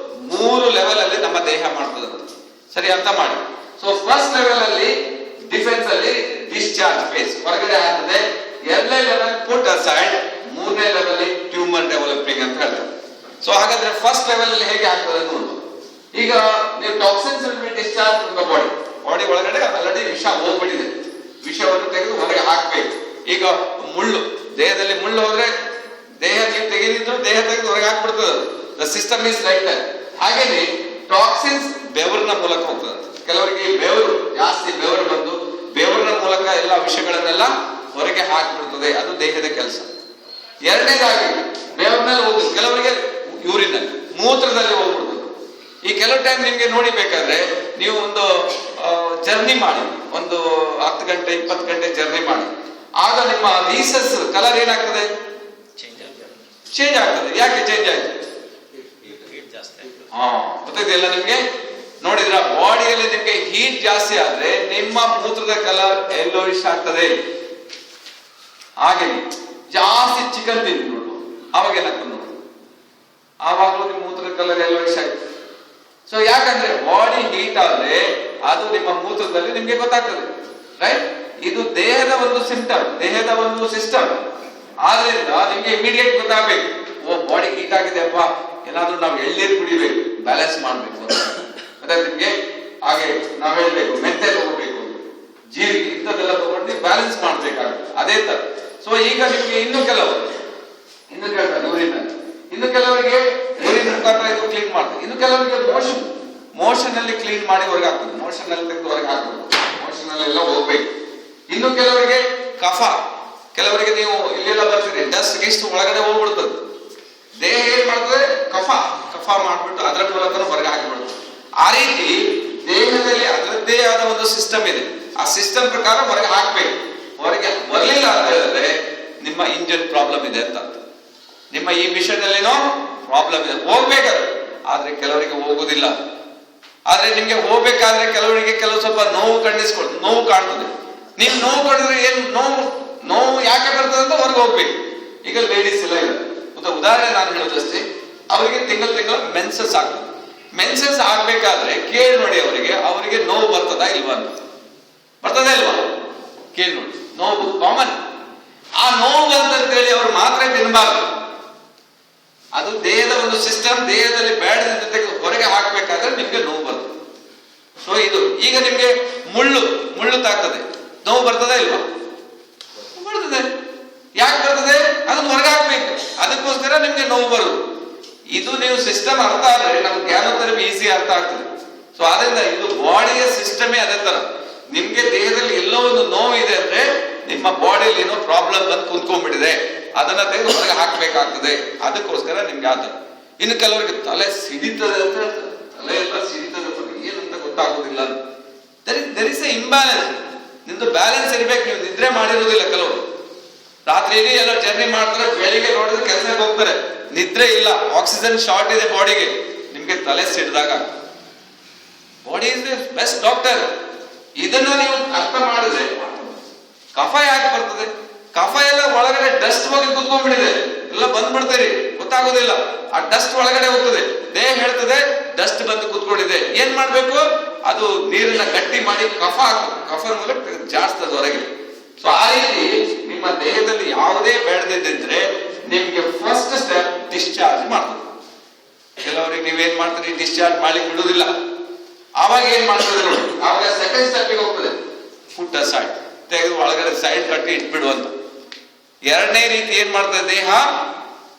3 ಲೆವೆಲ್ ಅಲ್ಲಿ ನಮ್ಮ ದೇಹ ಮಾಡ್ತದೆ, ಸರಿ ಅರ್ಥ ಮಾಡಿ. ಸೊ ಫಸ್ಟ್ ಲೆವೆಲ್ ಅಲ್ಲಿ ಡಿಫೆನ್ಸ್ ಅಲ್ಲಿ ಡಿಸ್ಚಾರ್ಜ್ ಫೇಸ್ ಹೊರಗಡೆ ಆಗ್ತದೆ. 2ನೇ ಲೆವೆಲ್ ಪುಟ್ ಅಸೈಡ್, 3ನೇ ಲೆವೆಲ್ ಟ್ಯೂಮರ್ ಡೆವಲಪಿಂಗ್ ಅಂತ ಹೇಳ್ತಾರೆ. ಸೊ ಹಾಗಾದ್ರೆ ಫಸ್ಟ್ ಲೆವೆಲ್ ಅಲ್ಲಿ ಹೇಗೆ ಆಗ್ತದೆ ನೋಡುವ. ಈಗ ನೀವು toxins will B discharge from the body ಒಳಗಡೆ ಆಲ್ರೆಡಿ ವಿಷ ಹೋಗ್ಬಿಟ್ಟಿದೆ, ವಿಷವನ್ನು ತೆಗೆದು ಹೊರಗೆ ಹಾಕ್ಬೇಕು. ಈಗ ಮುಳ್ಳು, ದೇಹದಲ್ಲಿ ಮುಳ್ಳು ಹೋದ್ರೆ ದೇಹ ನೀವು ತೆಗೆದಿದ್ರು ದೇಹ ತೆಗೆದು ಹೊರಗೆ ಹಾಕ್ಬಿಡ್ತದೆ, the system is like that. ಹಾಗೇನೆ ಟಾಕ್ಸಿನ್ಸ್ ಬೆವರಿನ ಮೂಲಕ ಹೋಗ್ತದೆ. ಕೆಲವರಿಗೆ ಬೆವರು ಜಾಸ್ತಿ, ಬೆವರು ಬಂದು ಬೆವರಿನ ಮೂಲಕ ಎಲ್ಲ ವಿಷಯಗಳನ್ನೆಲ್ಲ ಹೊರಗೆ ಹಾಕ್ಬಿಡ್ತದೆ, ಅದು ದೇಹದ ಕೆಲಸ. 2ನೇದಾಗಿ ಬೆವರಿನಲ್ಲಿ ಹೋಗುದು, ಕೆಲವರಿಗೆ ಯೂರಿನ್ ಮೂತ್ರದಲ್ಲಿ ಹೋಗ್ಬಿಡ್ತದೆ. ಈ ಕೆಲವು ಟೈಮ್ ನಿಮ್ಗೆ ನೋಡಿ ಬೇಕಾದ್ರೆ ನೀವು ಒಂದು ಜರ್ನಿ ಮಾಡಿ, ಒಂದು 10 ಗಂಟೆ 20 ಗಂಟೆ ಜರ್ನಿ ಮಾಡಿ, ಆಗ ನಿಮ್ಮ ರೀಸಸ್ ಕಲರ್ ಏನಾಗ್ತದೆ, ಚೇಂಜ್ ಆಗ್ತದೆ. ಯಾಕೆ ಚೇಂಜ್ ಆಯ್ತು? ಗೊತ್ತಿದೆಯಲ್ಲ ನಿಮ್ಗೆ, ನೋಡಿದ್ರ ಬಾಡಿಯಲ್ಲಿ ನಿಮ್ಗೆ ಹೀಟ್ ಜಾಸ್ತಿ ಆದ್ರೆ ನಿಮ್ಮ ಮೂತ್ರದ ಕಲರ್ ಯೆಲ್ಲೋಯಿಶ್ ಆಗ್ತದೆ. ಹಾಗೆ ಜಾಸ್ತಿ ಚಿಕನ್ ತಿಂದು ನೋಡು, ಅವಾಗ ಏನಾಗ್ತದೆ ನೋಡಿ, ಆವಾಗಲೂ ನಿಮ್ಮ ಮೂತ್ರದ ಕಲರ್ ಯೆಲ್ಲೋಯಿಶ್ ಆಯ್ತು. ಸೊ ಯಾಕಂದ್ರೆ ಬಾಡಿ ಹೀಟ್ ಆದ್ರೆ ಅದು ನಿಮ್ಮ ಮೂತ್ರದಲ್ಲಿ ನಿಮ್ಗೆ ಗೊತ್ತಾಗ್ತದೆ, ರೈಟ್? ಇದು ದೇಹದ ಒಂದು ಸಿಂಪ್ಟಮ್, ದೇಹದ ಒಂದು ಸಿಸ್ಟಮ್. ಆದ್ರಿಂದ ನಿಮ್ಗೆ ಇಮಿಡಿಯೇಟ್ ಗೊತ್ತಾಗ್ಬೇಕು, ಓ ಬಾಡಿ ಹೀಟ್ ಆಗಿದೆ ಅಪ್ಪ, ಏನಾದ್ರೂ ನಾವು ಎಳ್ನೀರು ಕುಡಿಬೇಕು, ಬ್ಯಾಲೆನ್ಸ್ ಮಾಡ್ಬೇಕು ಅಂತ. ಮತ್ತೆ ನಿಮ್ಗೆ ಹಾಗೆ ನಾವ್ ಹೇಳ್ಬೇಕು, ಮೆಂತೆ ತಗೋಬೇಕು, ಜೀರಿಗೆ, ಇಂಥದ್ದೆಲ್ಲ ತಗೊಂಡು ಬ್ಯಾಲೆನ್ಸ್ ಮಾಡ್ಬೇಕಾಗುತ್ತೆ. ಅದೇ ತರ. ಸೊ ಈಗ ನಿಮ್ಗೆ ಇನ್ನು ಕೆಲವರು ಕೇಳ್ತಾರೆ ಯೂರಿನ್, ಇನ್ನು ಕೆಲವರಿಗೆ ಯೂರಿನ್ ಮುಖಾಂತರ ಇದು ಕ್ಲೀನ್ ಮಾಡ್ತಾರೆ, ಇನ್ನು ಕೆಲವರಿಗೆ ಮೋಷನ್ ಅಲ್ಲಿ ಕ್ಲೀನ್ ಮಾಡಿ ಹೊರಗೆ ಹಾಕ್ತದೆ, ಮೋಷನ್ ಅಲ್ಲಿ ತೆಗೆದು ಹೊರಗೆ ಹಾಕ್ಬೇಕು, ಮೋಷನ್ ಅಲ್ಲೆಲ್ಲ ಹೋಗ್ಬೇಕು. ಇನ್ನು ಕೆಲವರಿಗೆ ಕಫ, ಕೆಲವರಿಗೆ ನೀವು ಇಲ್ಲೆಲ್ಲ ಬರ್ತೀರಿ, ಡಸ್ಟ್ ಗಿಸ್ಟ್ ಒಳಗಡೆ ಹೋಗ್ಬಿಡ್ತದೆ, ದೇಹ ಏನ್ ಮಾಡ್ತದೆ, ಕಫ ಮಾಡ್ಬಿಟ್ಟು ಅದರ ಮೂಲಕ ಹೊರಗೆ ಹಾಕಿಬಿಡ್ತದೆ. ಆ ರೀತಿ ದೇಹದಲ್ಲಿ ಅದರದ್ದೇ ಆದ ಒಂದು ಸಿಸ್ಟಮ್ ಇದೆ, ಆ ಸಿಸ್ಟಮ್ ಪ್ರಕಾರ ಹೊರಗೆ ಹಾಕ್ಬೇಕು. ಹೊರಗೆ ಬರಲಿಲ್ಲ ಅಂತ ಹೇಳಿದ್ರೆ ನಿಮ್ಮ ಇಂಜಿನ್ ಪ್ರಾಬ್ಲಮ್ ಇದೆ ಅಂತ, ನಿಮ್ಮ ಈ ವಿಷಯದಲ್ಲೇನೋ ಪ್ರಾಬ್ಲಮ್ ಇದೆ, ಹೋಗ್ಬೇಕಾದ್ರೆ. ಆದ್ರೆ ಕೆಲವರಿಗೆ ಹೋಗುದಿಲ್ಲ. ಆದ್ರೆ ನಿಮ್ಗೆ ಹೋಗ್ಬೇಕಾದ್ರೆ ಕೆಲವರಿಗೆ ಸ್ವಲ್ಪ ನೋವು ಕಾಣ್ತದೆ. ನೀವು ನೋವು ಕಂಡ್ರೆ ಏನ್ ನೋವು ಯಾಕೆ ಬರ್ತದೆ ಅಂತ ಹೊರಗೆ ಹೋಗ್ಬೇಕು. ಈಗ ಲೇಡೀಸ್ ಎಲ್ಲ ಇದೆ, ಉದಾಹರಣೆ ನಾನು ಹೇಳೋದಷ್ಟೇ, ಅವರಿಗೆ ತಿಂಗಳು ಮೆನ್ಸಸ್ ಆಗ್ತದೆ. ಮೆನ್ಸಸ್ ಆಗ್ಬೇಕಾದ್ರೆ ಕೇಳಿ ನೋಡಿ, ಅವರಿಗೆ ನೋವು ಬರ್ತದಾ ಇಲ್ವಾ ಅಂತ. ಬರ್ತದ ಇಲ್ವಾ ಕೇಳಿ ನೋಡಿ, ನೋವು ಕಾಮನ್. ಆ ನೋವು ಅಂತೇಳಿ ಅವರು ಮಾತ್ರ ತಿನ್ನಬಾರ್ದು, ಅದು ದೇಹದ ಒಂದು ಸಿಸ್ಟಮ್, ದೇಹದಲ್ಲಿ ಬೇಡದ ಜೊತೆಗೆ ಹೊರಗೆ ಹಾಕ್ಬೇಕಾದ್ರೆ ನಿಮ್ಗೆ ನೋವು ಬರ್ತದೆ. ಸೊ ಇದು ಈಗ ನಿಮ್ಗೆ ಮುಳ್ಳು ತಾಗ್ತದೆ, ನೋವು ಬರ್ತದ ಇಲ್ವಾ? ಬರ್ತದೆ. ಯಾಕೆ ಬರ್ತದೆ? ಅದನ್ನ ಹೊರಗೆ ಹಾಕ್ಬೇಕು, ಅದಕ್ಕೋಸ್ಕರ ನಿಮ್ಗೆ ನೋವು ಬರುದು. ಇದು ನೀವು ಸಿಸ್ಟಮ್ ಅರ್ಥ ಆದ್ರೆ ನಮ್ಗೆ ಜ್ಞಾನೋತ್ತರವಿ ಈಸಿ ಅರ್ಥ ಆಗ್ತದೆ. ಸೊ ಆದ್ರಿಂದ ಇದು ಬಾಡಿಯ ಸಿಸ್ಟಮೇ ಅದೇ ತರ. ನಿಮ್ಗೆ ದೇಹದಲ್ಲಿ ಎಲ್ಲೋ ಒಂದು ನೋವು ಇದೆ ಅಂದ್ರೆ ನಿಮ್ಮ ಬಾಡಿಯಲ್ಲಿ ಏನೋ ಪ್ರಾಬ್ಲಮ್ ಬಂದು ಕುಂತ್ಕೊಂಡ್ಬಿಟ್ಟಿದೆ, ಅದನ್ನ ತೆಗೆದು ಹೊರಗೆ ಹಾಕ್ಬೇಕಾಗ್ತದೆ. ಅದಕ್ಕೋಸ್ಕರ ನಿಮ್ಗೆ ಆತ. ಇನ್ನು ಕೆಲವರಿಗೆ ತಲೆ ಸಿಡಿತದೆ ಅಂತ ಹೇಳ್ತಾರೆ, ತಲೆ ಎಲ್ಲ ಸಿಡಿತದೆ, ಏನಂತ ಗೊತ್ತಾಗೋದಿಲ್ಲ. There is a imbalance. ನಿಮ್ದು ಬ್ಯಾಲೆನ್ಸ್ ಇರ್ಬೇಕು. ನೀವು ನಿದ್ರೆ ಮಾಡಿರೋದಿಲ್ಲ, ಕೆಲವರು ರಾತ್ರಿ ಎಲ್ಲ ಜರ್ನಿ ಮಾಡ್ತಾರೆ, ಬೆಳಿಗ್ಗೆ ನೋಡಿದ್ರೆ ಕೆಲಸಕ್ಕೆ ಹೋಗ್ತಾರೆ, ನಿದ್ರೆ ಇಲ್ಲ, ಆಕ್ಸಿಜನ್ ಶಾರ್ಟ್ ಇದೆ ಬಾಡಿಗೆ. ನಿಮ್ಗೆ ತಲೆ ಸಿಡಿದಾಗ body is the best doctor. ಇದನ್ನ ನೀವು ಅರ್ಥ ಮಾಡಿದ್ರೆ ಕಫ ಯಾಕೆ ಬರ್ತದೆ? ಕಫ ಎಲ್ಲ ಒಳಗಡೆ ಡಸ್ಟ್ ಹೋಗಿ ಕುತ್ಕೊಂಡ್ಬಿಟ್ಟಿದೆ, ಎಲ್ಲ ಬಂದ್ಬಿಡ್ತೀರಿ, ಗೊತ್ತಾಗೋದಿಲ್ಲ. ಆ ಡಸ್ಟ್ ಒಳಗಡೆ ಹೋಗ್ತದೆ, ದೇಹ ಹೇಳ್ತದೆ ಡಸ್ಟ್ ಬಂದು ಕುತ್ಕೊಂಡಿದೆ, ಏನ್ ಮಾಡ್ಬೇಕು? ಅದು ನೀರನ್ನ ಗಟ್ಟಿ ಮಾಡಿ ಕಫ ಮೂಲಕ ಜಾಸ್ತಿ ಹೊರಗೆ. ಸೊ ಆ ರೀತಿ ನಿಮ್ಮ ದೇಹದಲ್ಲಿ ಯಾವುದೇ ಬೇಡದಿದ್ರೆ ನಿಮ್ಗೆ ಫಸ್ಟ್ ಸ್ಟೆಪ್ ಡಿಸ್ಚಾರ್ಜ್ ಮಾಡ್ತದೆ. ಕೆಲವರಿಗೆ ನೀವೇನ್ ಮಾಡ್ತೀರಿ, ಡಿಸ್ಚಾರ್ಜ್ ಮಾಡಿ ಬಿಡುವುದಿಲ್ಲ. ಆವಾಗ ಏನ್ ಮಾಡ್ತದೆ ನೋಡಿ, ಆವಾಗ ಸೆಕೆಂಡ್ ಸ್ಟೆಪ್ ಹೋಗ್ತದೆ, ಪುಟ್ ಅಸೈಡ್. ತೆಗೆದು ಒಳಗಡೆ ಸೈಡ್ ಕಟ್ಟಿ ಇಟ್ಬಿಡುವಂತ. ಎರಡನೇ ರೀತಿ ಏನ್ ಮಾಡ್ತದೆ, ದೇಹ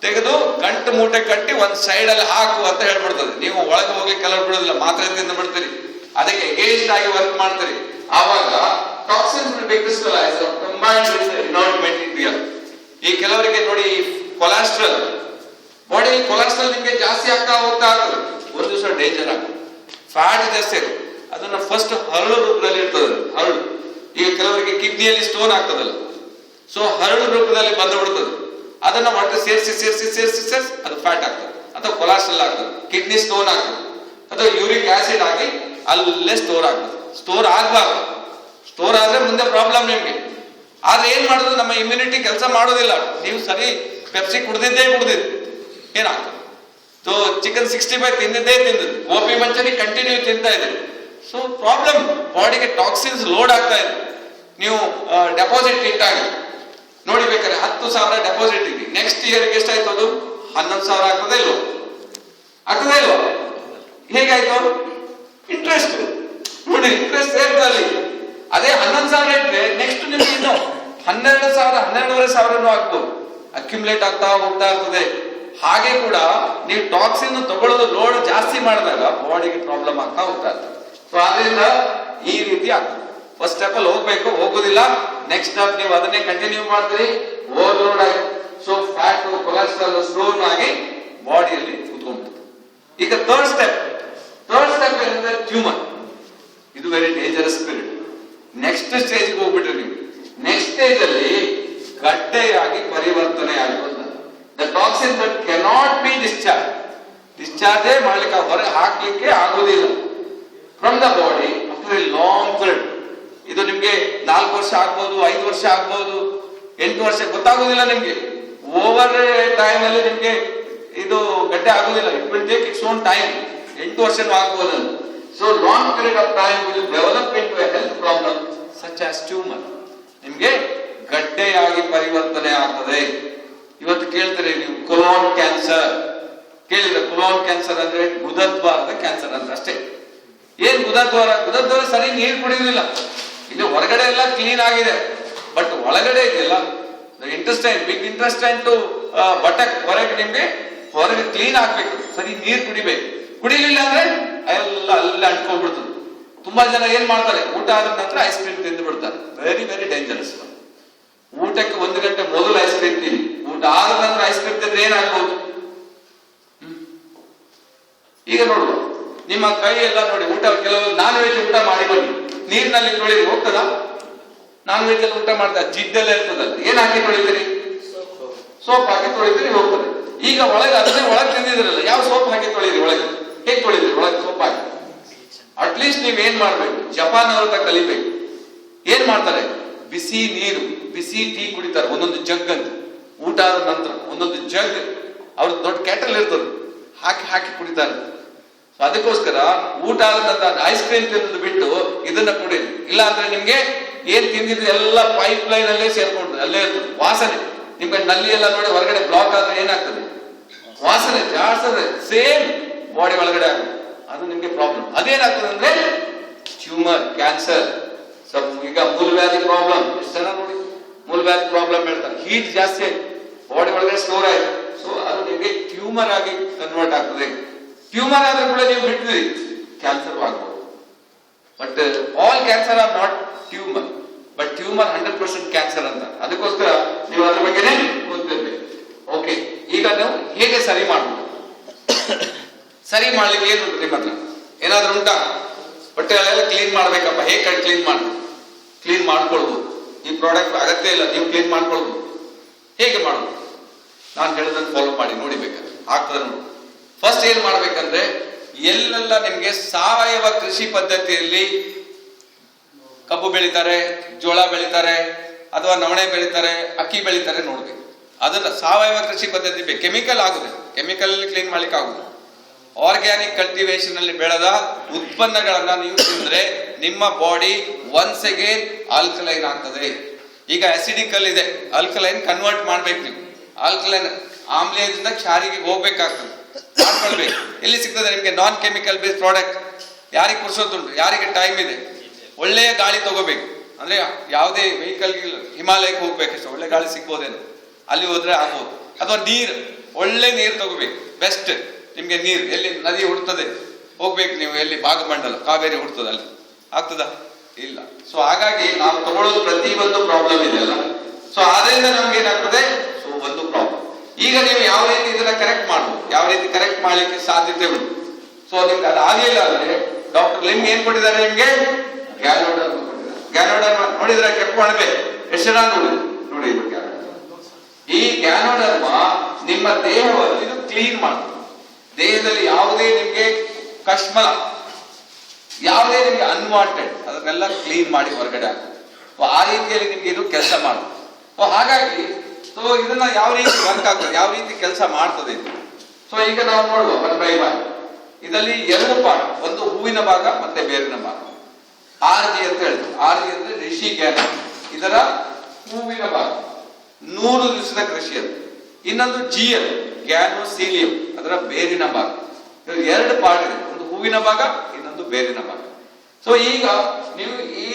ತೆಗೆದು ಗಂಟು ಮೂಟೆ ಕಟ್ಟಿ ಒಂದ್ ಸೈಡ್ ಅಲ್ಲಿ ಹಾಕು ಅಂತ ಹೇಳ್ಬಿಡ್ತದೆ. ನೀವು ಒಳಗೆ ಹೋಗಿ ಕೆಲವು ಬಿಡೋದಿಲ್ಲ, ಮಾತ್ರೆ ತಿಂದು ಬಿಡ್ತೀರಿ, ಅದಕ್ಕೆ ಎಗೇನ್ಸ್ಟ್ ಆಗಿ ವರ್ಕ್ ಮಾಡ್ತೀರಿ. ಆವಾಗ toxins will be crystallised combined with inert material. ಈ ಕೆಲವರಿಗೆ ನೋಡಿ ಕೊಲೆಸ್ಟ್ರಾಲ್, ಬಾಡಿಯಲ್ಲಿ ಕೊಲೆಸ್ಟ್ರಾಲ್ ನಿಮಗೆ ಜಾಸ್ತಿ ಆಗ್ತಾ ಹೋಗ್ತಾ ಇರ್ತದೆ, ಒಂದು ದಿವಸ ಡೇಂಜರ್ ಆಗ್ತದೆ. ಫ್ಯಾಟ್ ಜಾಸ್ತಿ ಆಗುತ್ತೆ, ಅದನ್ನ ಫಸ್ಟ್ ಹರಳು ರೂಪದಲ್ಲಿ ಇರ್ತದೆ. ಹರಳು, ಈಗ ಕೆಲವರಿಗೆ ಕಿಡ್ನಿಯಲ್ಲಿ ಸ್ಟೋನ್ ಆಗ್ತದಲ್ಲ, ಸೊ ಹರಳು ರೂಪದಲ್ಲಿ ಬಂದು ಬಿಡ್ತದೆ. ಅದನ್ನ ಒಟ್ಟು ಸೇರಿಸಿ ಸೇರಿಸಿ ಸೇರಿಸಿ ಸೇರಿಸಿ ಅದು ಫ್ಯಾಟ್ ಆಗ್ತದೆ, ಅಥವಾ ಕೊಲೆಸ್ಟ್ರಾಲ್ ಆಗ್ತದೆ, ಕಿಡ್ನಿ ಸ್ಟೋನ್ ಆಗ್ತದೆ, ಅಥವಾ ಯೂರಿಕ್ ಆಸಿಡ್ ಆಗಿ ಅಲ್ಲೇ ಸ್ಟೋರ್ ಆಗ್ತದೆ. ಸ್ಟೋರ್ ಆಗ್ಬಾರ್ದು, ಸ್ಟೋರ್ ಆದ್ರೆ ಮುಂದೆ ಪ್ರಾಬ್ಲಮ್ ನಿಮ್ಗೆ. ಆದ್ರೆ ಏನ್ ಮಾಡೋದು, ನಮ್ಮ ಇಮ್ಯುನಿಟಿ ಕೆಲಸ ಮಾಡೋದಿಲ್ಲ. ನೀವು ಸರಿ ಪೆಪ್ಸಿ ಕುಡ್ದಿದ್ದೇ ಏನಾಗ್ತದೆ, ಸೊ ಚಿಕನ್ 65 ತಿಂದಿದ್ದೇ ಗೋಬಿ ಮಂಚೂರಿ ಕಂಟಿನ್ಯೂ ತಿಂತಾ ಇದೆ. ಸೊ ಪ್ರಾಬ್ಲಮ್, ಬಾಡಿಗೆ ಟಾಕ್ಸಿನ್ಸ್ ಲೋಡ್ ಆಗ್ತಾ ಇದೆ. ನೀವು ಡೆಪಾಸಿಟ್ ಇಟ್ಟಾಗ ನೋಡಿ ಬೇಕಾದ್ರೆ 10,000 ಡೆಪಾಸಿಟ್ ಇದೆ, ನೆಕ್ಸ್ಟ್ ಇಯರ್ಗೆ ಎಷ್ಟಾಯ್ತು, ಅದು 11,000 ಆಗ್ತದೆ ಇಲ್ವೋ, ಆಗ್ತದೆ ಇಲ್ವೋ? ಹೇಗಾಯ್ತು? ಇಂಟ್ರೆಸ್ಟ್ ನೋಡಿ, ಇಂಟ್ರೆಸ್ಟ್ ಸೇರ್ತಲ್ಲಿ. ಅದೇ 11,000 ಇಟ್ರೆ ನೆಕ್ಸ್ಟ್ ನಿಮ್ಗೆ ಇನ್ನು 12,000 12,500 ಆಗ್ಬೋದು, ಅಕ್ಯುಮುಲೇಟ್ ಆಗ್ತಾ ಹೋಗ್ತಾ ಇರ್ತದೆ. ಹಾಗೆ ಕೂಡ ನೀವು ಟಾಕ್ಸಿನ್ ತಗೊಳ್ಳೋದು ಲೋಡ್ ಜಾಸ್ತಿ ಮಾಡಿದಾಗ ಬಾಡಿಗೆ ಪ್ರಾಬ್ಲಮ್ ಆಗ್ತಾ ಹೋಗ್ತಾ ಇರ್ತದೆ. ಸೊ ಆದ್ರಿಂದ ಈ ರೀತಿ ಆಗ್ತದೆ. ಫಸ್ಟ್ ಸ್ಟೆಪ್ ಅಲ್ಲಿ ಹೋಗ್ಬೇಕು, ಹೋಗೋದಿಲ್ಲ, ನೆಕ್ಸ್ಟ್ ಸ್ಟೆಪ್ ನೀವು ಅದನ್ನೇ ಕಂಟಿನ್ಯೂ ಮಾಡ್ತೀರಿ, ಓವರ್ಲೋಡ್ ಆಗಿ ಸೊ ಫ್ಯಾಟ್ ಕೊಲೆಸ್ಟ್ರಾಲ್ ಸ್ಟೋನ್ ಆಗಿ ಬಾಡಿಯಲ್ಲಿ ಕೂತ್ಕೊಂಡ್ಬಿಡ್ತದೆ. ಈಗ ಥರ್ಡ್ ಸ್ಟೆಪ್ ಏನಂದ್ರೆ ಟ್ಯೂಮರ್. ಇದು ವೆರಿ ಡೇಂಜರಸ್ ಸ್ಪಿರಿಟ್. ನೆಕ್ಸ್ಟ್ ಸ್ಟೇಜ್ಗೆ ಹೋಗ್ಬಿಟ್ರೆ ನೀವು, ನೆಕ್ಸ್ಟ್ ಸ್ಟೇಜ್ ಅಲ್ಲಿ ಗಡ್ಡೆಯಾಗಿ ಪರಿವರ್ತನೆ ಆಗುವಂತ the toxin that cannot be ಡಿಸ್ಚಾರ್ಜೇ ಮಾಡ್ಲಿಕ್ಕೆ, ಹೊರಗೆ ಹಾಕ್ಲಿಕ್ಕೆ ಆಗೋದಿಲ್ಲ from the body after a long period. ಇದು ನಿಮ್ಗೆ 4 ವರ್ಷ ಆಗ್ಬೋದು, 5 ವರ್ಷ ಆಗ್ಬೋದು, 8 ವರ್ಷ ಗೊತ್ತಾಗೋದಿಲ್ಲ ನಿಮ್ಗೆ. ಓವರ್ ಟೈಮ್ ಅಲ್ಲಿ ನಿಮ್ಗೆ ಇದು ಗಡ್ಡೆ ಆಗೋದಿಲ್ಲ. It will take its own time. 8 ವರ್ಷನೂ ಆಗ್ಬೋದು. So long period of time will develop into a health problem such as tumour. ನಿಮ್ಗೆ ಗಡ್ಡೆಯಾಗಿ ಪರಿವರ್ತನೆ ಆಗ್ತದೆ. ಇವತ್ತು ಕೇಳ್ತಾರೆ ನೀವು ಕೊಲೋನ್ ಕ್ಯಾನ್ಸರ್ ಕೇಳಿದ್ರೆ, ಕೊಲೋನ್ ಕ್ಯಾನ್ಸರ್ ಅಂದ್ರೆ ಗುದದ್ವಾರದ ಕ್ಯಾನ್ಸರ್ ಅಂತ ಅಷ್ಟೇ. ಏನ್ ಗುದದ್ವಾರ ಸರಿ ನೀರು ಕುಡಿಯೋದಿಲ್ಲ. ಇಲ್ಲಿ ಹೊರಗಡೆ ಎಲ್ಲ ಕ್ಲೀನ್ ಆಗಿದೆ, ಬಟ್ ಒಳಗಡೆ ಇದೆಯಲ್ಲ intestine, big intestine to buttock ಹೊರಗೆ ನಿಮ್ಗೆ ಹೊರಗೆ ಕ್ಲೀನ್ ಆಗ್ಬೇಕು, ಸರಿ ನೀರು ಕುಡಿಬೇಕು. ಕುಡಿಲಿಲ್ಲ ಅಂದ್ರೆ ಎಲ್ಲ ಅಲ್ಲೇ ಅಂಟ್ಕೊಂಡ್ಬಿಡ್ತದೆ. ತುಂಬಾ ಜನ ಏನ್ ಮಾಡ್ತಾರೆ, ಊಟ ಆದ ನಂತರ ಐಸ್ ಕ್ರೀಮ್ ತಿಂದು ಬಿಡ್ತಾರೆ. Very very dangerous. ಊಟಕ್ಕೆ 1 ಗಂಟೆ ಮೊದಲು ಐಸ್ ಕ್ರೀಮ್ ತಿನ್ನಿ, ಊಟ ಆದ ನಂತರ ಐಸ್ ಕ್ರೀಮ್ ತಿಂದ್ರೆ ಏನಾಗ್ಬೋದು? ಈಗ ನೋಡುವ, ನಿಮ್ಮ ಕೈ ಎಲ್ಲ ನೋಡಿ, ಊಟ ಕೆಲವು ನಾನ್ ವೆಜ್ ಊಟ ಮಾಡಿ ಬನ್ನಿ, ನೀರಿನಲ್ಲಿ ತೊಳಿರಿ, ಹೋಗ್ತದ? ನಾನ್ ವೆಜ್ ಅಲ್ಲಿ ಊಟ ಮಾಡ್ತಾ ಜಿಡ್ಡೆಲ್ಲ ಇರ್ತದಲ್ಲ, ಏನ್ ಹಾಕಿ ತೊಳಿತೀರಿ? ಸೋಪ್ ಹಾಕಿ ತೊಳಿತೀರಿ, ಹೋಗ್ತದೆ. ಈಗ ಒಳಗೆ ಅದನ್ನೇ ಒಳಗೆ ತಿಂದಿದ್ರಲ್ಲ, ಯಾವ ಸೋಪ್ ಹಾಕಿ ತೊಳಿರಿ? ಒಳಗೆ ಹೇಗೆ ತೊಳಿದ್ರಿ? ಒಳಗೆ ಸೋಪ್ ಹಾಕಿ. ಅಟ್ಲೀಸ್ಟ್ ನೀವ್ ಏನ್ ಮಾಡ್ಬೇಕು, ಜಪಾನ್ ಅವ್ರ ಕಲಿಬೇಕು. ಏನ್ ಮಾಡ್ತಾರೆ, ಬಿಸಿ ನೀರು, ಬಿಸಿ ಟೀ ಕುಡಿತಾರೆ, ಒಂದೊಂದು ಜಗ್ ಅಂತ. ಊಟ ಆದ ನಂತರ ಒಂದೊಂದು ಜಗ್, ಅವ್ರ ದೊಡ್ಡ ಕ್ಯಾಟಲ್ ಇರ್ತದೆ, ಹಾಕಿ ಹಾಕಿ ಕುಡಿತಾರೆ. ಅದಕ್ಕೋಸ್ಕರ ಊಟ ಆದ ನಂತರ ಐಸ್ ಕ್ರೀಮ್ ತಿನ್ನೋದು ಬಿಟ್ಟು ಇದನ್ನ ಕುಡಿ. ಇಲ್ಲ ಅಂದ್ರೆ ನಿಮ್ಗೆ ಏನ್ ತಿಂದಿದ್ರೆ ಎಲ್ಲ ಪೈಪ್ ಲೈನ್ ಅಲ್ಲೇ ಸೇರ್ಕೊಂಡು ಅಲ್ಲೇ ಇರ್ತದೆ. ವಾಸನೆ ನಿಮ್ಗೆ ನಲ್ಲಿ ಎಲ್ಲ ನೋಡಿ ಹೊರಗಡೆ ಬ್ಲಾಕ್ ಆದ್ರೆ ಏನಾಗ್ತದೆ, ವಾಸನೆ ಜಾಡ್ಸದೆ ಸೇಮ್ ಬಾಡಿ ಒಳಗಡೆ ಆಗುತ್ತೆ. ಅದು ನಿಮ್ಗೆ ಪ್ರಾಬ್ಲಮ್. ಅದೇನಾಗ್ತದೆ ಅಂದ್ರೆ ಟ್ಯೂಮರ್, ಕ್ಯಾನ್ಸರ್. ಈಗ ಮೂಲವ್ಯಾಧಿ ಪ್ರಾಬ್ಲಮ್, ಎಷ್ಟು ಜನ ನೋಡಿ ಮೂಲವ್ಯಾಧಿ ಪ್ರಾಬ್ಲಮ್ ಹೇಳ್ತಾರೆ, ಹೀಟ್ ಜಾಸ್ತಿ ಆಯ್ತು, ಬಾಡಿ ಒಳಗಡೆ ಸ್ಟೋರ್ ಆಯ್ತು, ಸೊ ಅದು ನಿಮ್ಗೆ ಟ್ಯೂಮರ್ ಆಗಿ ಕನ್ವರ್ಟ್ ಆಗ್ತದೆ. ಟ್ಯೂಮರ್ ಆದ್ರೂ ಕೂಡ ನೀವು ಬಿಟ್ಟಿದ್ರಿ, ಕ್ಯಾನ್ಸರ್ ಆಗ್ಬೋದು. But all cancer are not tumour, but tumour 100% cancer ಅಂತ. ಅದಕ್ಕೋಸ್ಕರ ನೀವು ಅದ್ರ ಬಗ್ಗೆನೇ ಗೊತ್ತಿರ್ಬೇಕು. ಓಕೆ, ಈಗ ನಾವು ಹೇಗೆ ಸರಿ ಮಾಡ್ಬೋದು? ಸರಿ ಮಾಡ್ಲಿಕ್ಕೆ ಏನು ಉಂಟು ನಿಮ್ಮ ಹತ್ರ? ಏನಾದ್ರೂ ಉಂಟಾ? ಬಟ್ಟೆಗಳೆಲ್ಲ ಕ್ಲೀನ್ ಮಾಡ್ಬೇಕಪ್ಪ, ಹೇಗೆ ಕ್ಲೀನ್ ಮಾಡ್ಕೊಳ್ಬೋದು. ಈ ಪ್ರಾಡಕ್ಟ್ ಅಗತ್ಯ ಇಲ್ಲ, ನೀವು ಕ್ಲೀನ್ ಮಾಡ್ಕೊಳ್ಬೋದು. ಹೇಗೆ ಮಾಡೋದು? ನಾನು ಹೇಳೋದನ್ನು ಫಾಲೋ ಮಾಡಿ ನೋಡಿ, ಬೇಕಾದ್ರೆ ಆಗ್ತದೆ ನೋಡಿ. ಫಸ್ಟ್ ಏನ್ ಮಾಡ್ಬೇಕಂದ್ರೆ, ಎಲ್ಲೆಲ್ಲ ನಿಮ್ಗೆ ಸಾವಯವ ಕೃಷಿ ಪದ್ಧತಿಯಲ್ಲಿ ಕಬ್ಬು ಬೆಳಿತಾರೆ, ಜೋಳ ಬೆಳಿತಾರೆ, ಅಥವಾ ನವಣೆ ಬೆಳಿತಾರೆ, ಅಕ್ಕಿ ಬೆಳಿತಾರೆ ನೋಡ್ಬೇಕು. ಅದನ್ನ ಸಾವಯವ ಕೃಷಿ ಪದ್ಧತಿ ಬೇಕು. ಕೆಮಿಕಲ್ ಆಗುದೆ, ಕೆಮಿಕಲ್ ಕ್ಲೀನ್ ಮಾಡ್ಲಿಕ್ಕೆ ಆಗುದು. ಆರ್ಗ್ಯಾನಿಕ್ ಕಲ್ಟಿವೇಶನ್ ಅಲ್ಲಿ ಬೆಳೆದ ಉತ್ಪನ್ನಗಳನ್ನ ನೀವು ತಿಂದ್ರೆ ನಿಮ್ಮ ಬಾಡಿ ಒನ್ಸ್ ಅಗೇನ್ ಆಲ್ಕಲೈನ್ ಆಗ್ತದೆ. ಈಗ ಅಸಿಡಿಕ್ ಅಲ್ಲಿ ಇದೆ, ಆಲ್ಕಲೈನ್ ಕನ್ವರ್ಟ್ ಮಾಡ್ಬೇಕು ನೀವು. ಆಲ್ಕಲೈನ್ ಆಮ್ಲೀಯದಿಂದ ಕ್ಷಾರಿಗೆ ಹೋಗ್ಬೇಕಾಗ್ತದೆ, ಮಾಡ್ಕೊಳ್ಬೇಕು. ಎಲ್ಲಿ ಸಿಗ್ತದೆ ನಿಮ್ಗೆ ನಾನ್ ಕೆಮಿಕಲ್ ಬೇಸ್ಡ್ ಪ್ರಾಡಕ್ಟ್? ಯಾರಿಗೆ ಪುರ್ಸೊತ್ತುಂಟು, ಯಾರಿಗೆ ಟೈಮ್ ಇದೆ? ಒಳ್ಳೆಯ ಗಾಳಿ ತಗೋಬೇಕು, ಅಂದ್ರೆ ಯಾವುದೇ ವೆಹಿಕಲ್ ಹಿಮಾಲಯಕ್ಕೆ ಹೋಗ್ಬೇಕಷ್ಟೇ, ಒಳ್ಳೆ ಗಾಳಿ ಸಿಗ್ಬೋದೇನು, ಅಲ್ಲಿ ಹೋದ್ರೆ ಆಗ್ಬೋದು. ಅಥವಾ ನೀರು, ಒಳ್ಳೆ ನೀರು ತಗೋಬೇಕು, ಬೆಸ್ಟ್. ನಿಮ್ಗೆ ನೀರು ಎಲ್ಲಿ ನದಿ ಹುಡ್ತದೆ ಹೋಗ್ಬೇಕು ನೀವು, ಎಲ್ಲಿ ಭಾಗಮಂಡಲ ಕಾವೇರಿ ಹುಡ್ತದೆ, ಅಲ್ಲಿ ಆಗ್ತದ ಇಲ್ಲ. ಸೊ ಹಾಗಾಗಿ ನಾವು ತಗೊಳ್ಳೋದು ಪ್ರತಿ ಒಂದು ಪ್ರಾಬ್ಲಮ್ ಇದೆಯಲ್ಲ, ಸೊ ಆದ್ರಿಂದ ನಮ್ಗೆ ಏನಾಗ್ತದೆ, ಸೊ ಒಂದು ಪ್ರಾಬ್ಲಮ್. ಈಗ ನೀವು ಯಾವ ರೀತಿ ಇದನ್ನ ಕರೆಕ್ಟ್ ಮಾಡ್ಬೋದು, ಯಾವ ರೀತಿ ಕರೆಕ್ಟ್ ಮಾಡ್ಲಿಕ್ಕೆ ಸಾಧ್ಯತೆ ಉಂಟು. ಸೊ ನಿಮ್ಗೆ ಅದು ಆಗ್ಲಿಲ್ಲ ಅಂದ್ರೆ ಡಾಕ್ಟರ್ ಲಿಮ್ ಏನ್ ಕೊಟ್ಟಿದ್ದಾರೆ ನಿಮ್ಗೆ, ಗ್ಯಾನೋಡರ್ ಗ್ಯಾನೋಡರ್ ನೋಡಿದ್ರೆ ಕೆಂಪು ಅಣಬೆ ಎಷ್ಟು ಚೆನ್ನಾಗಿ ನೋಡಿ ಇದು ಗ್ಯಾನೋಡರ್. ಈ ಗ್ಯಾನೋಡರ್ಮ ನಿಮ್ಮ ದೇಹವನ್ನು ಇದು ಕ್ಲೀನ್ ಮಾಡ್ತದೆ. ದೇಹದಲ್ಲಿ ಯಾವುದೇ ನಿಮ್ಗೆ ಕಶ್ಮಲ, ಯಾವುದೇ ನಿಮ್ಗೆ ಅನ್ವಾಂಟೆಡ್, ಅದನ್ನೆಲ್ಲ ಕ್ಲೀನ್ ಮಾಡಿ ಹೊರಗಡೆ ಆಗ್ತದೆ. ಆ ರೀತಿಯಲ್ಲಿ ನಿಮ್ಗೆ ಇದು ಕೆಲಸ ಮಾಡ್ತದೆ. ಸೊ ಹಾಗಾಗಿ ಸೊ ಇದನ್ನ ಯಾವ ರೀತಿ ವರ್ಕ್ ಆಗ್ತದೆ, ಯಾವ ರೀತಿ ಕೆಲಸ ಮಾಡ್ತದೆ ಇದು. ಸೊ ಈಗ ನಾವು ನೋಡುವ ಒನ್ ಬೈ ಒನ್. ಇದರಲ್ಲಿ ಎರಡು ಪಾರ್ಟ್, ಒಂದು ಹೂವಿನ ಭಾಗ ಮತ್ತೆ ಬೇರಿನ ಭಾಗ. ಆರ್ಜಿ ಅಂತ ಹೇಳಿದ್ರು, ಆರ್ಜಿ ಅಂದ್ರೆ ರಿಷಿ ಗ್ಯಾನ, ಇದರ ಹೂವಿನ ಭಾಗ 100 ದಿವಸದ ಕೃಷಿ ಅದು. ಇನ್ನೊಂದು ಜಿಎಲ್ ಗ್ಯಾನೋಸೀಲಿಯಂ, ಅದರ ಬೇರಿನ ಭಾಗ. ಎರಡು ಪಾರ್ಟ್ ಇದೆ, ಒಂದು ಹೂವಿನ ಭಾಗ, ಇನ್ನೊಂದು ಬೇರಿನ ಭಾಗ. ಸೊ ಈಗ ನೀವು ಈ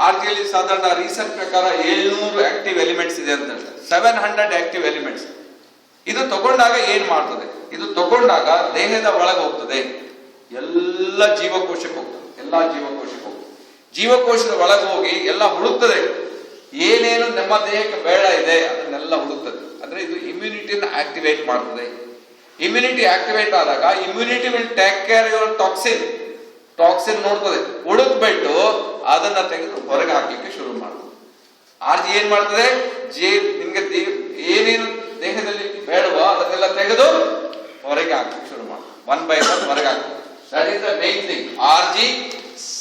ಆರ್ಜಿಯಲ್ಲಿ ಸಾಧಾರಣ ರೀಸೆಂಟ್ ಪ್ರಕಾರ 700 ಆಕ್ಟಿವ್ ಎಲಿಮೆಂಟ್ಸ್ ಇದೆ ಅಂತ ಹೇಳ್ತಾರೆ, 700 ಆಕ್ಟಿವ್ ಎಲಿಮೆಂಟ್ಸ್. ಇದು ತಗೊಂಡಾಗ ಏನ್ ಮಾಡ್ತದೆ, ಇದು ತಗೊಂಡಾಗ ದೇಹದ ಒಳಗೆ ಹೋಗ್ತದೆ, ಎಲ್ಲ ಜೀವಕೋಶಕ್ಕೆ ಹೋಗ್ತದೆ, ಎಲ್ಲಾ ಜೀವಕೋಶಕ್ಕೆ ಹೋಗ್ತದೆ. ಜೀವಕೋಶದ ಒಳಗೆ ಹೋಗಿ ಎಲ್ಲ ಹುಡುಕ್ತದೆ, ಏನೇನು ನಮ್ಮ ದೇಹಕ್ಕೆ ಬೇಡ ಇದೆ ಅದನ್ನೆಲ್ಲ ಹುಡುಕ್ತದೆ. ಅಂದ್ರೆ ಇದು ಇಮ್ಯುನಿಟಿನ ಆಕ್ಟಿವೇಟ್ ಮಾಡ್ತದೆ. ಇಮ್ಯುನಿಟಿ ಆಕ್ಟಿವೇಟ್ ಆದಾಗ immunity will take care your toxin. Toxin ನೋಡ್ತದೆ, ಹುಡುಕ್ಬಿಟ್ಟು ಅದನ್ನ ತೆಗೆದು ಹೊರಗೆ ಹಾಕ್ಲಿಕ್ಕೆ ಶುರು ಮಾಡ್ತದೆ. ಆರ್ಜಿ ಏನ್ ಮಾಡ್ತದೆ, ನಿಮ್ಗೆ ಏನೇನು ದೇಹದಲ್ಲಿ ಬೇಡವೋ ಅದನ್ನೆಲ್ಲ ತೆಗೆದು ಹೊರಗೆ ಹಾಕ್ಲಿಕ್ಕೆ ಶುರು ಮಾಡ್ತದೆ, ಒನ್ ಬೈ ಒನ್ ಹೊರಗೆ ಹಾಕ್ತದೆ. That is the main thing. ಆರ್ಜಿ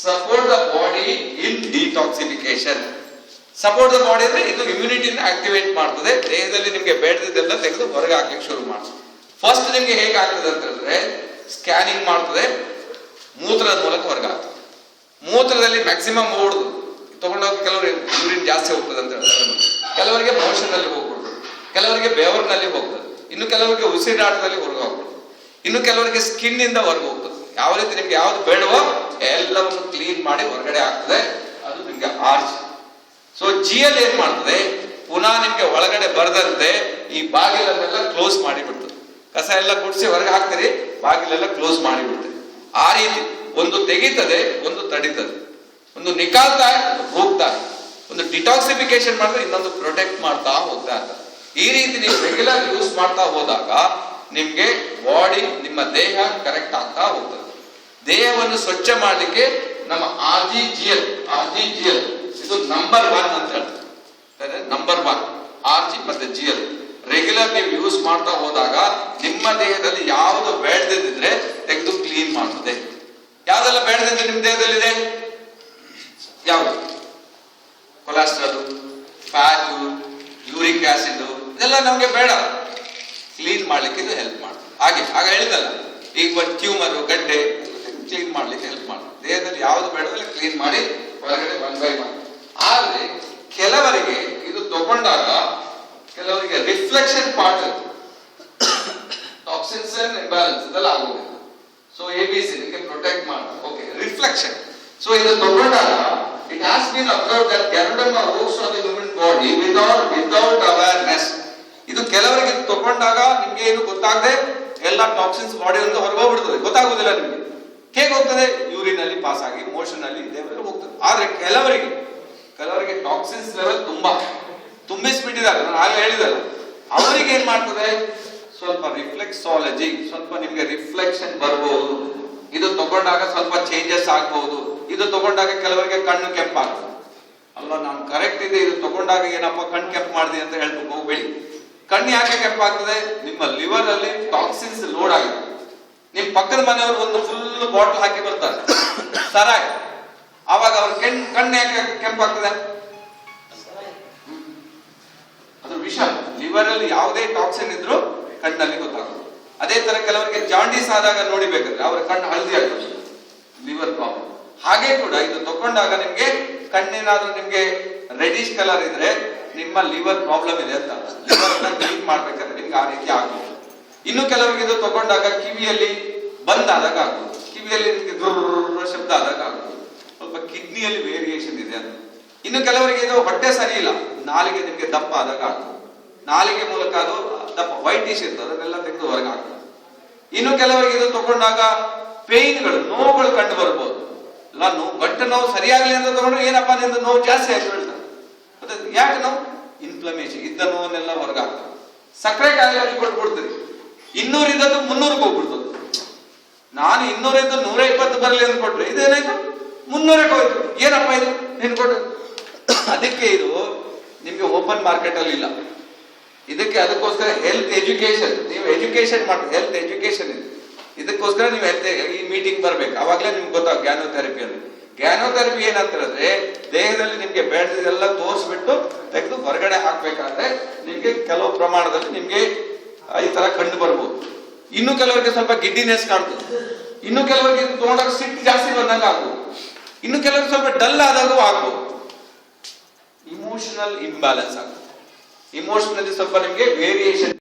support the body in detoxification. Support the body ಅಂದ್ರೆ ಇದು ಇಮ್ಯುನಿಟಿನ ಆಕ್ಟಿವೇಟ್ ಮಾಡ್ತದೆ, ದೇಹದಲ್ಲಿ ನಿಮ್ಗೆ ಬೇಡದಿದ್ದೆಲ್ಲ ತೆಗೆದು ಹೊರಗೆ ಹಾಕ್ಲಿಕ್ಕೆ ಶುರು ಮಾಡ್ತದೆ. ಫಸ್ಟ್ ನಿಮ್ಗೆ ಹೇಗೆ ಆಗ್ತದೆ ಅಂತ ಹೇಳಿದ್ರೆ, ಸ್ಕ್ಯಾನಿಂಗ್ ಮಾಡ್ತದೆ, ಮೂತ್ರದ ಮೂಲಕ ಹೊರಗೆ ಆಗ್ತದೆ. ಮೂತ್ರದಲ್ಲಿ ಮ್ಯಾಕ್ಸಿಮಮ್ ಓಡುದು ತಗೊಂಡೋಗಿ, ಕೆಲವರು ಯೂರಿನ್ ಜಾಸ್ತಿ ಹೋಗ್ತದೆ ಅಂತ ಹೇಳ್ತಾರೆ, ಕೆಲವರಿಗೆ ಮೋಷನ್ ನಲ್ಲಿ ಹೋಗ್ಬಿಡುದು, ಕೆಲವರಿಗೆ ಬೆವರಿನಲ್ಲಿ ಹೋಗ್ತದೆ, ಇನ್ನು ಕೆಲವರಿಗೆ ಉಸಿರಾಟದಲ್ಲಿ ಹೊರಗೆ ಹೋಗ್ಬಿಡುದು, ಇನ್ನು ಕೆಲವರಿಗೆ ಸ್ಕಿನ್ ಇಂದ ಹೊರಗೆ ಹೋಗ್ತದೆ. ಯಾವ ರೀತಿ ನಿಮ್ಗೆ ಯಾವ್ದು ಬೇಡವೋ ಎಲ್ಲವನ್ನು ಕ್ಲೀನ್ ಮಾಡಿ ಹೊರಗಡೆ ಆಗ್ತದೆ, ಅದು ನಿಮ್ಗೆ ಆರ್ಜಿ. ಸೊ ಜಿಎಲ್ ಏನ್ ಮಾಡ್ತದೆ, ಪುನಃ ನಿಮ್ಗೆ ಒಳಗಡೆ ಬರದಂತೆ ಈ ಬಾಗಿಲನ್ನೆಲ್ಲ ಕ್ಲೋಸ್ ಮಾಡಿ ಬಿಡ್ತದೆ. ಕಸ ಎಲ್ಲ ಗುಡಿಸಿ ಹೊರಗೆ ಹಾಕ್ತೀರಿ, ಬಾಗಿಲೆಲ್ಲ ಕ್ಲೋಸ್ ಮಾಡಿ ಬಿಡ್ತದೆ. ಆ ರೀತಿ ಒಂದು ತೆಗಿತದೆ, ಒಂದು ತಡಿತದೆ, ಒಂದು ನಿಕಾಲ್ತಾ ಒಂದು ಹೋಗ್ತಾ, ಒಂದು ಡಿಟಾಕ್ಸಿಫಿಕೇಶನ್ ಮಾಡಿದ್ರೆ ಇನ್ನೊಂದು ಪ್ರೊಟೆಕ್ಟ್ ಮಾಡ್ತಾ ಹೋಗ್ತಾ ಇರ್ತದೆ. ಈ ರೀತಿ ನೀವು ರೆಗ್ಯುಲರ್ ಯೂಸ್ ಮಾಡ್ತಾ ಹೋದಾಗ ನಿಮ್ಗೆ ಬಾಡಿ, ನಿಮ್ಮ ದೇಹ ಕರೆಕ್ಟ್ ಆಗ್ತಾ ಹೋಗ್ತದೆ. ದೇಹವನ್ನು ಸ್ವಚ್ಛ ಮಾಡಲಿಕ್ಕೆ ನಮ್ಮ ಆರ್ಜಿಜಿಎಲ್ ಇದು ನಂಬರ್ 1 ಅಂತ ಹೇಳ್ತಾರೆ. ನಂಬರ್ 1 ಆರ್ಜಿ ಮತ್ತೆ ಜಿಎಲ್ ರೆಗ್ಯುಲರ್ ನೀವು ಯೂಸ್ ಮಾಡ್ತಾ ಹೋದಾಗ ನಿಮ್ಮ ದೇಹದಲ್ಲಿ ಯಾವುದು ಬೇಡದಿದ್ರೆ ತೆಗೆದು ಕ್ಲೀನ್ ಮಾಡ್ತದೆ. ಯಾವ್ದೆಲ್ಲ ಬೇಡದಿದ್ರೆ ನಿಮ್ಮ ದೇಹದಲ್ಲಿದೆ, ಯಾವುದು ಕೊಲೆಸ್ಟ್ರಾಲ್, ಫ್ಯಾಟ್, ಯೂರಿಕ್ ಆಸಿಡ್, ಇದೆಲ್ಲ ನಮ್ಗೆ ಬೇಡ, ಕ್ಲೀನ್ ಮಾಡ್ಲಿಕ್ಕೆ ಇದು ಹೆಲ್ಪ್ ಮಾಡ್ತದೆ. ಆಗ ಹೇಳಿದಲ್ಲ, ಈಗ ಒಂದು ಟ್ಯೂಮರ್, ಗಡ್ಡೆ ಕ್ಲೀನ್ ಮಾಡ್ಲಿಕ್ಕೆ ಹೆಲ್ಪ್ ಮಾಡ್ತದೆ. ದೇಹದಲ್ಲಿ ಯಾವ್ದು ಬೇಡದಲ್ಲ ಕ್ಲೀನ್ ಮಾಡಿ ಹೊರಗಡೆ ಒನ್ ಬೈ ಒನ್. ಆದ್ರೆ ಕೆಲವರಿಗೆ ಇದು ತಗೊಂಡಾಗ ಕೆಲವರಿಗೆ reflection part, toxins and imbalance ಇದೆಲ್ಲ ಆಗೋದು. ಸೊ ABC ನಿಮಗೆ ಪ್ರೊಟೆಕ್ಟ್ ಮಾಡ್ತಾರೆ. Okay, reflection. ಸೊ ಇದು ತಗೊಂಡಾಗ it has been observed that Ganoderma works on the human body without awareness. ಇದು ಕೆಲವರಿಗೆ ತಗೊಂಡಾಗ ನಿಮ್ಗೆ ಏನು ಗೊತ್ತಾಗದೆ ಎಲ್ಲ ಟಾಕ್ಸಿನ್ಸ್ ಬಾಡಿಯಿಂದ ಹೊರಗೋಗ್ಬಿಡ್ತದೆ, ಗೊತ್ತಾಗೋದಿಲ್ಲ ನಿಮ್ಗೆ. ಹೇಗೆ ಹೋಗ್ತದೆ, ಯೂರಿನ್ ಅಲ್ಲಿ ಪಾಸ್ ಆಗಿ ಮೋಷನ್ ಅಲ್ಲಿ ದೇವರಿಗೆ ಹೋಗ್ತದೆ. ಆದ್ರೆ ಕೆಲವರಿಗೆ ಟಾಕ್ಸಿನ್ಸ್ ಲೆವೆಲ್ ತುಂಬಾ ತುಂಬಿಸ್ಬಿಟ್ಟಿದ್ದಾರೆ, ನಾನು ಆಗಲೇ ಹೇಳಿದಲ್ಲ, ಅವರಿಗೆ ಏನ್ ಮಾಡ್ತದೆ, ಸ್ವಲ್ಪ ರಿಫ್ಲೆಕ್ಸಾಲಜಿ, ಸ್ವಲ್ಪ ನಿಮ್ಗೆ ರಿಫ್ಲೆಕ್ಷನ್ ಬರ್ಬೋದು. ಇದು ತಗೊಂಡಾಗ ಸ್ವಲ್ಪ ಚೇಂಜಸ್ ಆಗ್ಬಹುದು. ಇದು ತಗೊಂಡಾಗ ಕೆಲವರಿಗೆ ಕಣ್ಣು ಕೆಂಪಾಗ್ತದೆ. ಅಲ್ಲ, ನಾನು ಕರೆಕ್ಟ್ ಇದೆ, ಇದು ತಗೊಂಡಾಗ ಏನಪ್ಪ ಕಣ್ಣು ಕೆಂಪು ಮಾಡಿದೆ ಅಂತ ಹೇಳ್ಬೇಕು ಹೋಗ್ಬೇಡಿ. ಕಣ್ಣು ಯಾಕೆ ಕೆಂಪಾಗ್ತದೆ, ನಿಮ್ಮ ಲಿವರ್ ಅಲ್ಲಿ ಟಾಕ್ಸಿನ್ಸ್ ಲೋಡ್ ಆಗಿದೆ. ನಿಮ್ ಪಕ್ಕದ ಮನೆಯವರು ಒಂದು ಫುಲ್ ಬಾಟಲ್ ಹಾಕಿ ಬರ್ತಾರೆ ಸರಾಯ್, ಆವಾಗ ಅವ್ರ ಕಣ್ಣು ಯಾಕೆ ಕೆಂಪಾಗ್ತದೆ, ಅದು ವಿಷ. ಲಿವರ್ ಅಲ್ಲಿ ಯಾವುದೇ ಟಾಕ್ಸಿನ್ ಇದ್ರು ಕಣ್ಣಲ್ಲಿ ಗೊತ್ತಾಗುತ್ತೆ. ಅದೇ ತರ ಕೆಲವರಿಗೆ ಜಾಂಡೀಸ್ ಆದಾಗ ನೋಡಿಬೇಕಾದ್ರೆ ಅವರ ಕಣ್ಣು ಹಳದಿ ಆಗ್ತದೆ, ಲಿವರ್ ಪ್ರಾಬ್ಲಮ್. ಹಾಗೆ ಕೂಡ ಇದು ತಗೊಂಡಾಗ ನಿಮ್ಗೆ ಕಣ್ಣೇನಾದ್ರೂ ನಿಮ್ಗೆ ರೆಡಿಶ್ ಕಲರ್ ಇದ್ರೆ ನಿಮ್ಮ ಲಿವರ್ ಪ್ರಾಬ್ಲಮ್ ಇದೆ ಅಂತ, ಲಿವರ್ ಕ್ಲೀನ್ ಮಾಡ್ಬೇಕಾದ್ರೆ ನಿಮ್ಗೆ ಆ ರೀತಿ ಆಗ್ಬೋದು. ಇನ್ನು ಕೆಲವರಿಗೆ ಇದು ತಗೊಂಡಾಗ ಕಿವಿಯಲ್ಲಿ ಬಂದ್ ಆದಾಗ ಆಗ್ಬೋದು, ಕಿವಿಯಲ್ಲಿ ನಿಮ್ಗೆ ಶಬ್ದ ಆದಾಗ ಆಗ್ಬೋದು, ಸ್ವಲ್ಪ ಕಿಡ್ನಿ ಕಿಡ್ನಿಯಲ್ಲಿ ವೇರಿಯೇಷನ್ ಇದೆ ಅಂತ. ಇನ್ನು ಕೆಲವರಿಗೆ ಇದು ಹೊಟ್ಟೆ ಸರಿ ಇಲ್ಲ, ನಾಲಿಗೆ ನಿಮಗೆ ದಪ್ಪ ಆದಾಗ ಆಗ್ತದೆ, ನಾಲಿಗೆ ಮೂಲಕ ಅದು ದಪ್ಪ ವೈಟಿಶ್ ಇರ್ತದೆ, ಅದನ್ನೆಲ್ಲ ತೆಗೆದು ಹೊರಗೆ ಆಗ್ತದೆ. ಇನ್ನು ಕೆಲವರಿಗೆ ಇದು ತಗೊಂಡಾಗ ಪೇನ್ಗಳು, ನೋವುಗಳು ಕಂಡು ಬರ್ಬೋದು. ಇಲ್ಲ ಗಂಟು ನೋವು ಸರಿಯಾಗಲಿ ಅಂತ ತಗೊಂಡ್ರೆ ಏನಪ್ಪಾ ನಿಂದ ನೋವು ಜಾಸ್ತಿ ಆಯ್ತು ಹೇಳ್ತಾರೆ. ಮತ್ತೆ ಯಾಕೆ ನೋವು? ಇನ್ಫ್ಲಮೇಷನ್ ಇದ್ದ ನೋವನ್ನೆಲ್ಲ ಹೊರಗೆ ಆಗ್ತದೆ. ಸಕ್ಕರೆ ಕಾಯಿಲೆ ಕೊಟ್ಬಿಡ್ತೀರಿ, 200 ಇದ್ದದ್ದು 300ಕ್ಕೆ ಹೋಗ್ಬಿಡ್ತದೆ. ನಾನು 200 ಇದ್ದು 120 ಬರಲಿ ಅಂತ ಕೊಟ್ರೆ ಇದೇನಾಯ್ತು 300ಕ್ಕೆ ಹೋಯ್ತು. ಏನಪ್ಪ ಇದು ನೀನು ಕೊಟ್ಟು? ಅದಕ್ಕೆ ಇದು ನಿಮ್ಗೆ ಓಪನ್ ಮಾರ್ಕೆಟ್ ಅಲ್ಲಿ ಇಲ್ಲ. ಅದಕ್ಕೋಸ್ಕರ ಹೆಲ್ತ್ ಎಜುಕೇಶನ್, ನೀವು ಎಜುಕೇಶನ್ ಮಾಡಿ, ಹೆಲ್ತ್ ಎಜುಕೇಶನ್ ಇದೆ. ಇದಕ್ಕೋಸ್ಕರ ನೀವು ಈ ಮೀಟಿಂಗ್ ಬರ್ಬೇಕು, ಅವಾಗಲೇ ನಿಮ್ಗೆ ಗೊತ್ತಾಗ ಗ್ಯಾನೋಥೆರಪಿ ಅಂತ. ಗ್ಯಾನೋಥೆರಪಿ ಏನಂತ ಹೇಳಿದ್ರೆ ದೇಹದಲ್ಲಿ ನಿಮ್ಗೆ ಬೇಡದೆಲ್ಲ ತೋರಿಸ್ಬಿಟ್ಟು ತೆಗೆದು ಹೊರಗಡೆ ಹಾಕ್ಬೇಕಾದ್ರೆ ನಿಮ್ಗೆ ಕೆಲವು ಪ್ರಮಾಣದಲ್ಲಿ ನಿಮ್ಗೆ ಈ ತರ ಕಂಡು ಬರ್ಬೋದು. ಇನ್ನು ಕೆಲವರಿಗೆ ಸ್ವಲ್ಪ ಗಿಡ್ಡಿನೆಸ್ ಕಾಣ್ತದೆ, ಇನ್ನು ಕೆಲವರಿಗೆ ತಗೊಂಡಾಗ ಸಿಟ್ಟು ಜಾಸ್ತಿ ಬಂದಾಗ ಆಗ್ಬೋದು, ಇನ್ನು ಕೆಲವರಿಗೆ ಸ್ವಲ್ಪ ಡಲ್ ಆದಾಗೂ ಆಗ್ಬೋದು. ಇಮೋಷನಲ್ ಇಂಬ್ಯಾಲೆನ್ಸ್ ಆಗ್ತದೆ, ಇಮೋಷನಲಿ ಸ್ವಲ್ಪ ನಿಮ್ಗೆ ವೇರಿಯೇಷನ್